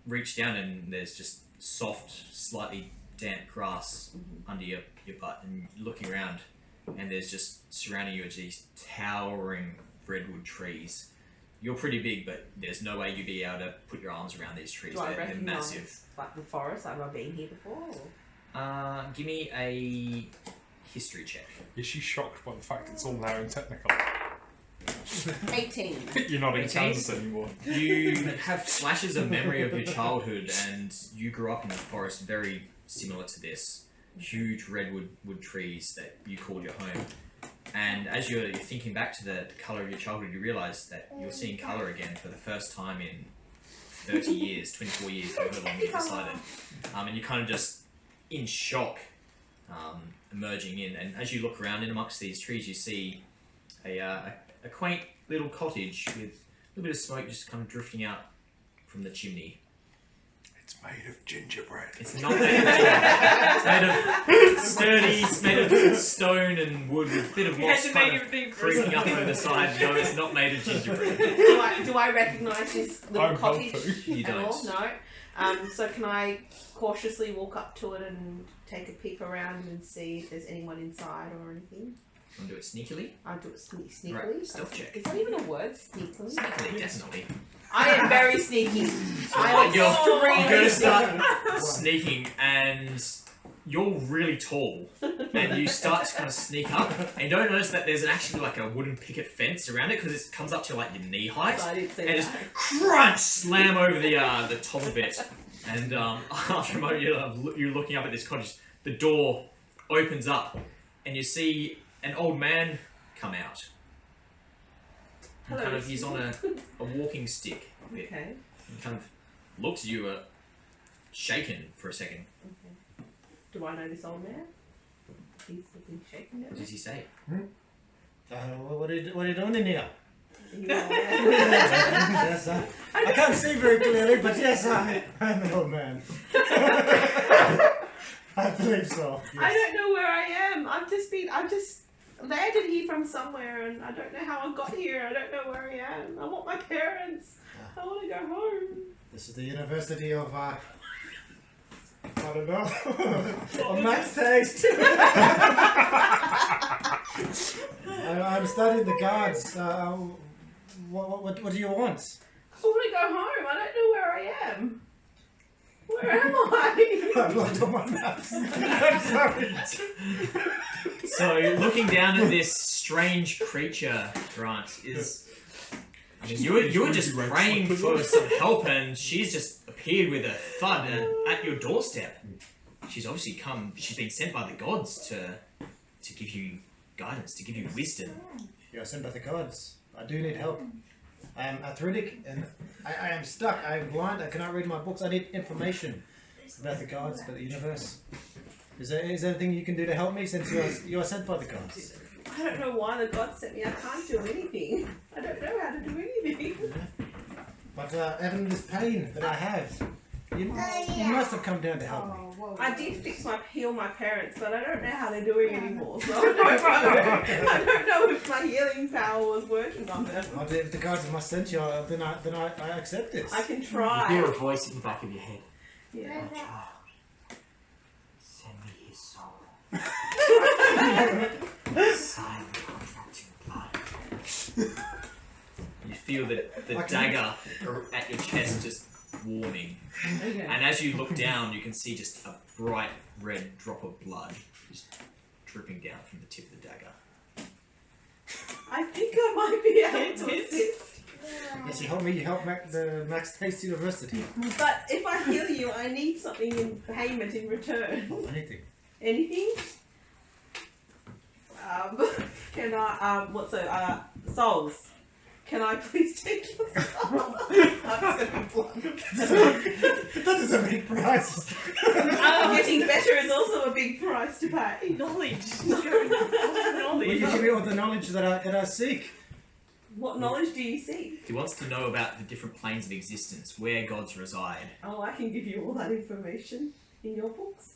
reach down, and there's just soft, slightly damp grass under your butt, and looking around, and there's just surrounding you are these towering redwood trees. You're pretty big, but there's no way you'd be able to put your arms around these trees. Do I They're recognise massive. like the forest? Have I been here before? Or? Give me a history check. Is she shocked by the fact it's all now in technical? 18. You're not in 18? Kansas anymore. You have flashes of memory of your childhood, and you grew up in a forest very similar to this. Huge redwood wood trees that you called your home. And as you're thinking back to the colour of your childhood, you realise that you're seeing colour again for the first time in 30 years, 24 years, however long you've decided. And you're kind of just in shock, emerging in. And as you look around in amongst these trees, you see a quaint little cottage with a little bit of smoke just kind of drifting out from the chimney. It's made of gingerbread. It's not made of gingerbread. It's made of sturdy, it's made of stone and wood with a bit of You had moss to kind make of everything creeping up over the side. No, it's not made of gingerbread. Do I recognise this little I'm cottage helpful. You at all? don't. No. So can I cautiously walk up to it and take a peek around and see if there's anyone inside or anything? Want to do it sneakily? I do it sneakily. Right, stealth check. Is that even a word? Sneakily? Sneakily, definitely. I am very sneaky. I am You're extremely going to sneaky. start sneaking, and you're really tall, and you start to kind of sneak up, and you don't notice that there's actually like a wooden picket fence around it because it comes up to like your knee height, I didn't see and that. just crunch slam over the top of it, and after a moment you're looking up at this cottage. The door opens up, and you see an old man come out. And Hello. kind of, he's on a walking stick. A bit. Okay. He kind of looks at you, shaken for a second. Okay. Do I know this old man? He's looking shaken at What me. does he say? What are you doing in here? You Yes, I can't see very clearly, but yes, I'm an old man. I believe so. Yes. I don't know where I am. I've just landed here from somewhere, and I don't know how I got here. I don't know where I am. I want my parents. I want to go home. This is the University of, I don't know, of Max Taste. I'm studying the guards. What do you want? I want to go home. I don't know where I am. Where am I? I've looked on my maps. I'm sorry. So, looking down at this strange creature, Grant, is... I mean, you were just praying for some help, and she's just appeared with a thud at your doorstep. She's obviously she's been sent by the gods to give you guidance, to give you wisdom. You're sent by the gods. I do need help. I am arthritic and I am stuck. I'm blind. I cannot read my books. I need information about the gods, about the universe. Is there anything you can do to help me since you are sent by the gods? I don't know why the gods sent me. I can't do anything. I don't know how to do anything. But even this pain that I have, you must have come down to help me. I did heal my parents, but I don't know how they're doing anymore. So I don't know if my healing power was working on them. Well, if the gods must sent you, then I accept this. I can You hear try. a voice in the back of your head. Yeah. Send me his soul. Sign the contract in blood. You feel the dagger at your chest just warming. Okay. And as you look down, you can see just a bright red drop of blood just dripping down from the tip of the dagger. I think I might be able to assist. Yes, you help the Max Taste University. But if I heal you, I need something in payment in return. Oh, anything. Anything? Can I, souls. Can I please take your stuff? I'm just gonna be blunt. That is a big price. Getting better is also a big price to pay. Knowledge. Will Knowledge. you give me all the knowledge that I seek? What knowledge do you seek? He wants to know about the different planes of existence, where gods reside. Oh, I can give you all that information in your books.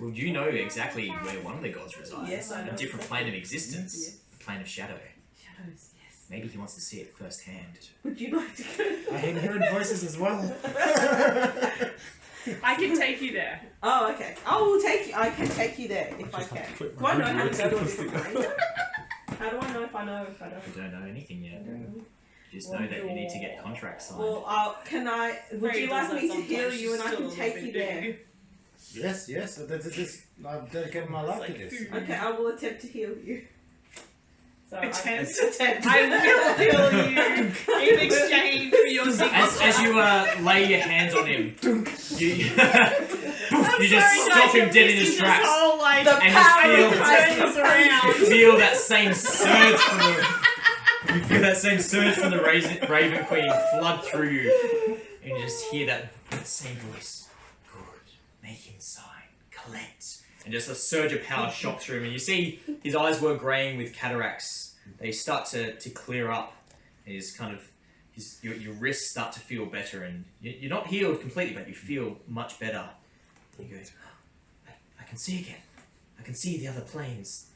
Well, you know exactly where one of the gods resides. Yes, I know. A different plane of existence. Yes. The plane of shadow. Shadows, yes. Maybe he wants to see it firsthand. Would you like to go? I hate hearing voices as well. I can take you there. Oh, okay. I will take you. I can take you there if I just have can. to click Do I know my how to go to a mouse. different plane? How do I know if I know if I don't? You don't know anything yet. I don't know. You just know that you need to get contracts signed. Well, can I? Would you like me to heal you and I can take you there? Yes, yes. This, I've dedicated my life to this. Okay, I will attempt to heal you. So Attempt. attempt. I will heal you in exchange for your signature. As you lay your hands on him, you just Sorry, stop guys, him you're dead in his missing tracks. This whole, like, The And power just of feel- Christ turns around. You feel that same surge from the you feel that same surge from the Raven Queen flood through you, and you just hear that same voice. Good, make him sign, collect, and just a surge of power shot through him, and you see his eyes were greying with cataracts. They start to clear up, and his kind of your wrists start to feel better, and you're not healed completely, but you feel much better. And you go, I can see again. I can see the other planes.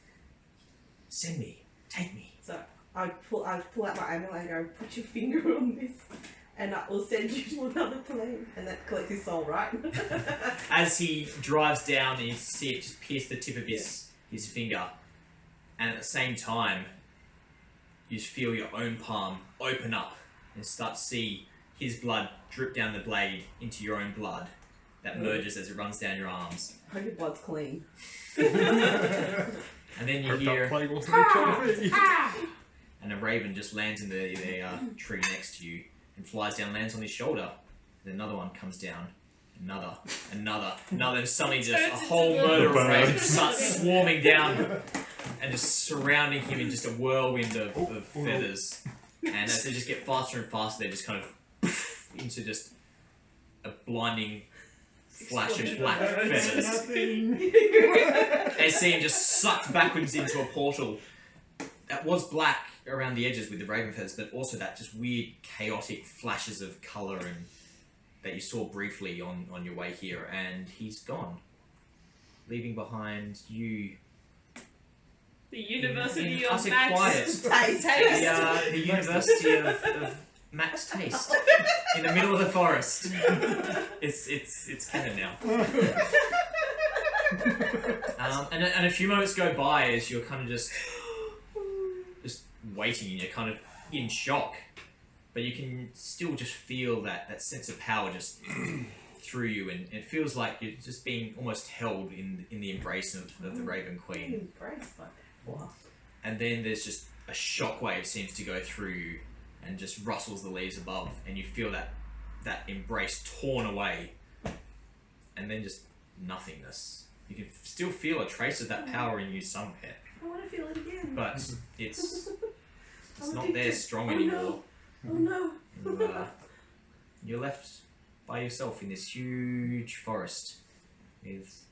Send me, take me. So I pull out my amulet and go, put your finger on this, and I will send you to another plane, and that collects his soul, right? As he drives down, and you see it just pierce the tip of his finger, and at the same time, you just feel your own palm open up and start to see his blood drip down the blade into your own blood that merges as it runs down your arms. I hope your blood's clean. And then you Hope that hear, plague wasn't trying to be. and a raven just lands in the tree next to you and flies down, lands on his shoulder. And another one comes down. Another, and suddenly just a whole murder of ravens starts swarming down and just surrounding him in just a whirlwind of feathers. And as they just get faster and faster, they just kind of into just a blinding flash of black feathers. They see him just sucked backwards into a portal that was black around the edges with the raven feathers, but also that just weird chaotic flashes of colour and that you saw briefly on your way here, and he's gone, leaving behind you The University in of utter Max. quiet. Taste. The University of Max Taste in the middle of the forest. It's canon now. And a few moments go by as you're kind of just waiting, and you're kind of in shock, but you can still just feel that sense of power just through you, and it feels like you're just being almost held in the embrace of the Raven Queen. Embrace, but what? And then there's just a shockwave seems to go through you and just rustles the leaves above, and you feel that embrace torn away, and then just nothingness. You can still feel a trace of that power in you somewhere, I want to feel it again. but it's I'm not there addicted. strong Oh, anymore. no. Oh no. And, you're left by yourself in this huge forest with,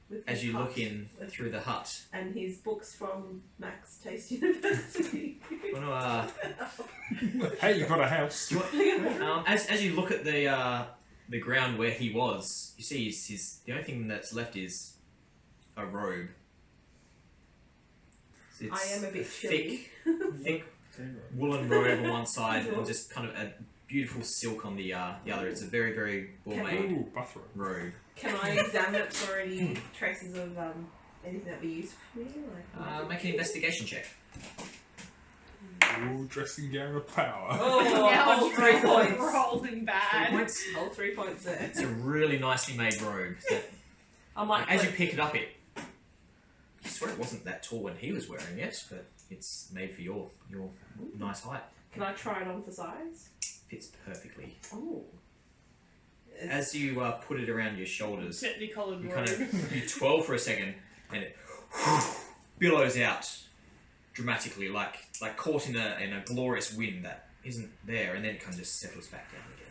With as his you look hut in through the hut. and his books from Max Taste University. Wanna, Hey, you got a house. as you look at the ground where he was, you see his the only thing that's left is a robe. It's I am a bit thick, chilly. thick woolen robe on one side and just kind of a beautiful silk on the other. It's a very, very well-made Ooh, bathrobe. robe. Can I examine it for any traces of anything that would be useful for me? Like, Make an investigation check. Ooh, dressing gown of power. Oh, Now hold it's 3 points. We're holding 3 bad. points. Hold 3 points there. It's a really nicely made robe. I might. As you pick it up, I swear it wasn't that tall when he was wearing it, but it's made for your nice height. Can I try it on for size? Fits perfectly. Oh. As you put it around your shoulders, Technicolored you robe. kind of you twirl for a second, and it billows out, dramatically, like caught in a glorious wind that isn't there, and then it kind of just settles back down again.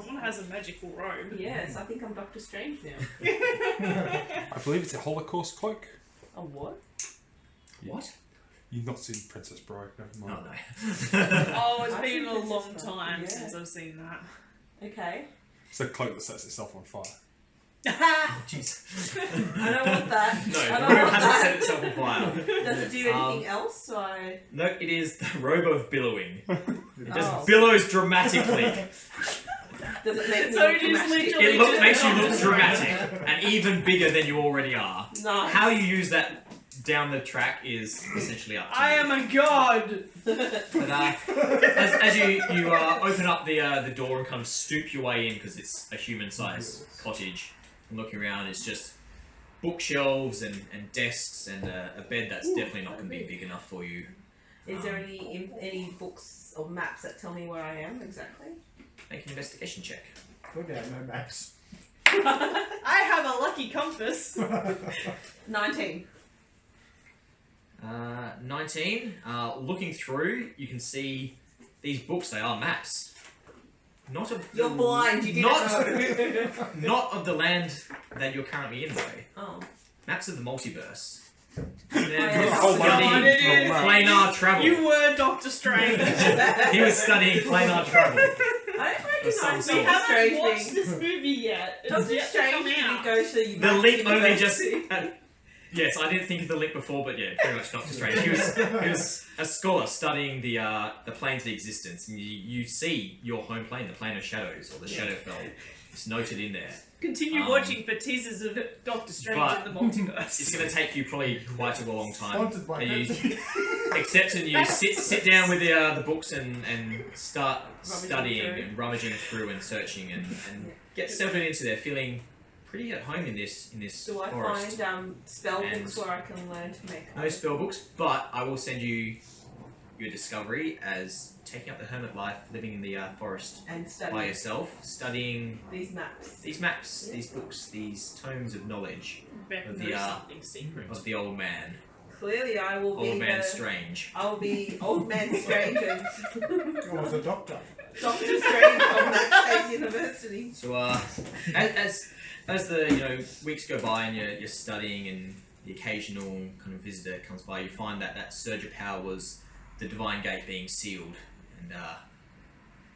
Someone has a magical robe. Yes, I think I'm Doctor Strange now. I believe it's a Holocaust cloak. A what? What? You've not seen Princess Bride, never Oh mind. no. Oh, it's I've been seen a Princess long Bride, time yeah. since I've seen that. Okay. It's a cloak that sets itself on fire. Jeez. I don't want that. No, I the don't robe want hasn't that. set itself on fire. Does it do anything else? So I... No, it is the robe of billowing. It just Oh. billows dramatically. Does it make me So look it is dramatic? literally- Makes you look dramatic and even bigger than you already are. Nice. How you use that down the track is essentially up to I you. am a god! But as you open up the door and kind of stoop your way in, because it's a human-sized cottage, and looking around, it's just bookshelves and desks and a bed that's definitely not going to be big enough for you. Is there any books or maps that tell me where I am exactly? Make an investigation check. Good, I have no maps. I have a lucky compass. 19. 19. Looking through, you can see these books. They are maps. Not of You're blind, you didn't not, know. not of the land that you're currently in, though. Oh. Maps of the multiverse. yeah. Oh, God, it is. Planar travel. You were Doctor Strange. He was studying planar travel. I don't some recognize sort. We Doctor haven't Strange watched thing. this movie yet. It's Doctor yet to Strange come didn't out. go to The link only just. university. Yes, I didn't think of the link before, but yeah, pretty much Doctor Strange. He was a scholar studying the planes of existence, and you see your home plane, the plane of shadows, or the Shadowfell. It's noted in there. Continue watching for teasers of Doctor Strange but in the multiverse. It's going to take you probably quite a long time. Sponsored by And you Pepsi. accept and you sit down with the books and start Rummaging studying through. and rummaging through and searching and get settled into there, feeling pretty at home in this Do I forest. find spell And- books where I can learn to make No spell books, but I will send you your discovery as taking up the hermit life, living in the forest and by study yourself, studying these maps? these maps, Yeah. these books, these tomes of knowledge Bet of knows the, something secret. of the old man, Clearly, I will be old man the, Strange. I will be old man Strange and I was a doctor. Doctor Strange from that State University. So as the weeks go by and you're studying and the occasional kind of visitor comes by, you find that surge of power was the divine gate being sealed, and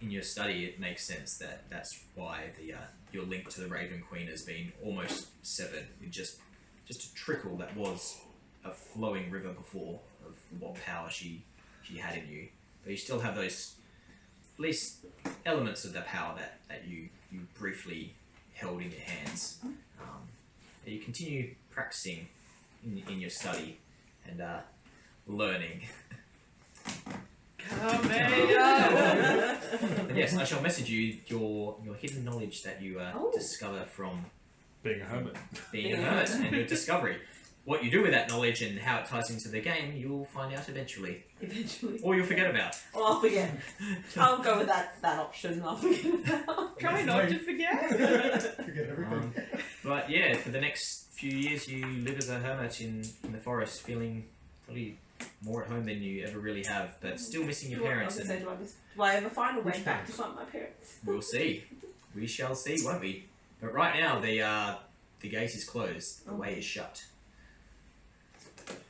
in your study it makes sense that that's why your link to the Raven Queen has been almost severed with just a trickle that was a flowing river before of what power she had in you, but you still have those at least elements of that power that you briefly held in your hands. You continue practicing in your study and learning. And yes, I shall message you your hidden knowledge that you discover from Being a hermit. being a hermit and your discovery. What you do with that knowledge and how it ties into the game, you'll find out eventually. Eventually. Or you'll forget about. Well, I'll forget. I'll go with that option. I'll forget about. Try not to forget. Forget everything. But yeah, for the next few years you live as a hermit in the forest, feeling probably more at home than you ever really have, but still missing your parents. Do And I ever find a way Which back to parents? find my parents? we'll see. We shall see, won't we? But right now the gate is closed. The way is shut.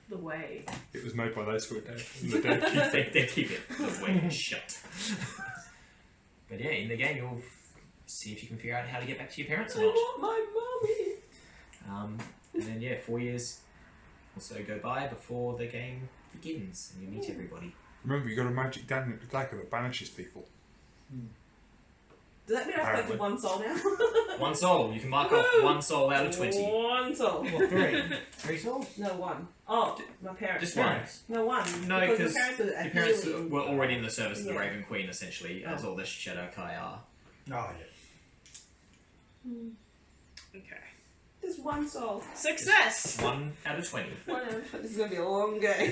The way. It was made by those who were dead. And the dead keep it. They keep it. The way is shut. But yeah, in the game you'll see if you can figure out how to get back to your parents I or not. want my mummy. And then yeah, 4 years or so go by before the game begins and you meet everybody. Remember, you got a magic dagger that banishes people. Does that mean I've collected Apparently. one soul now? 1 soul. You can mark off 1 soul out of 20. One soul. What, 3? 3 souls? No, one. Oh, my parents. Just one. No, one. No, because because my parents are your parents healing. were already in the service of the Yeah. Raven Queen, essentially, as all the Shadow Kai are. Oh, Okay. Just one soul. Success! 1 out of 20. This is going to be a long game.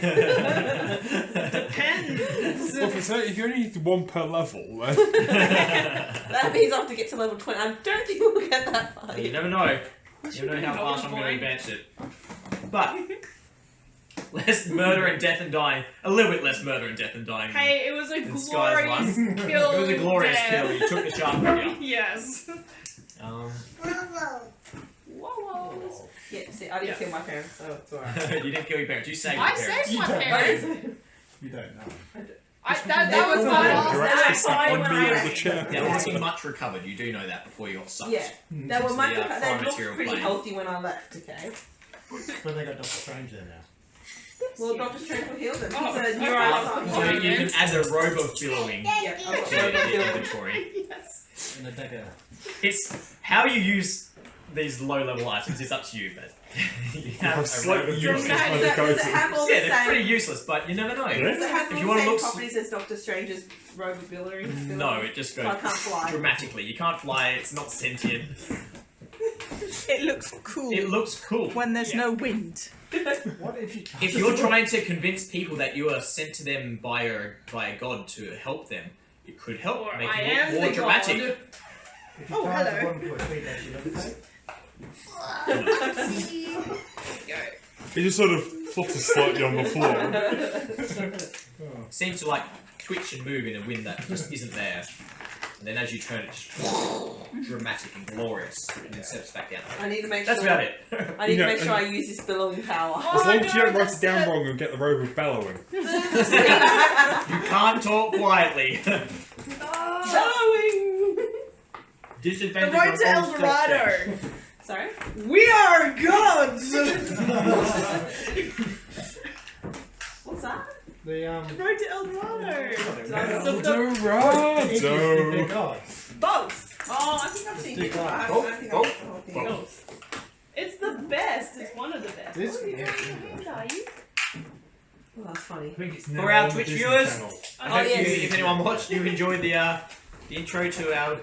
Depends. Well, if you only need one per level, then That means I have to get to level 20. I don't think we'll get that far. You never know. You never know how fast I'm going to advance it. But Less murder and death and dying. A little bit less murder and death and dying. Hey, it was a In Sky's glorious one. kill. It was a glorious death. kill. You took the shark with you. Yes. Whoa. Yeah, see, I didn't kill my parents, so it's alright. You didn't kill your parents. You saved I your parents. saved my don't parents. You don't know. That was my last You're act. actually sat on when me I as the left. chair. They wasn't much recovered. You do know that before you got sucked. Yeah, they were So much. the, They foreign looked material pretty plane. healthy when I left. Okay. But they got Doctor Strange there now. Well, Dr. Strange will heal them. Oh, He's a okay. So neuroscientist. you can add the robe of billowing Yeah, I've got to robo your healing. inventory. Yes. And a dagger. It's how you use these low-level items is up to you, but you have a Slightly robe of useless billowing. when Does it it goes have all Yeah, the they're pretty same? useless, but you never know. Yeah. Does it have If all you the wanna same look properties as Doctor Strange's robo-ability? No, it just So I goes can't fly. dramatically. You can't fly. It's not sentient. It looks cool It looks cool. when there's no wind. What if you can't? If you're trying to convince people that you are sent to them by a god to help them, it could help Or make I it am look more the dramatic. god. If you Oh, can't hello. one foot feet actually levitate. He just sort of flutters slightly on the floor. Seems to like twitch and move in a wind that just isn't there. And then as you turn it, just dramatic and glorious, and then steps back down. I need to make That's sure. about it. I need You to know, make sure I use this billowing power. Oh, As long as you no, don't write that's it down it. wrong and get the robe of bellowing. You can't talk quietly. Billowing. The Disadvantage road on to all El steps Dorado. Sorry. We are gods. What's that? The Road to El Dorado. they're gods. Both. Oh, I think I've seen Just it. do that. I Both, don't think both, I've seen the whole thing. It's the best. It's one of the best. This- What are you yeah. doing in your hand, are you? Well, that's funny. I think it's For now our on the Twitch Disney viewers. Channel. I Oh, hope yes. you, if anyone watched, you enjoyed the intro to our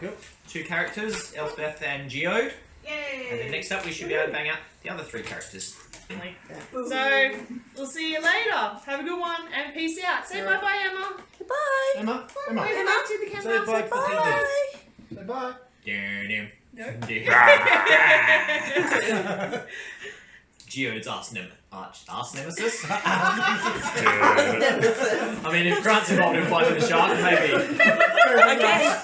two characters, Elspeth and Geode. Yay. And then next up, we should be able to bang out the other three characters. So, we'll see you later. Have a good one and peace out. Say bye bye, Emma. Goodbye. Emma, Emma, Wave back to the say camera. bye. Bye. Say bye. Geode's arch nemesis. Yeah. I mean, if Grant's involved in fighting the shark, maybe. Okay.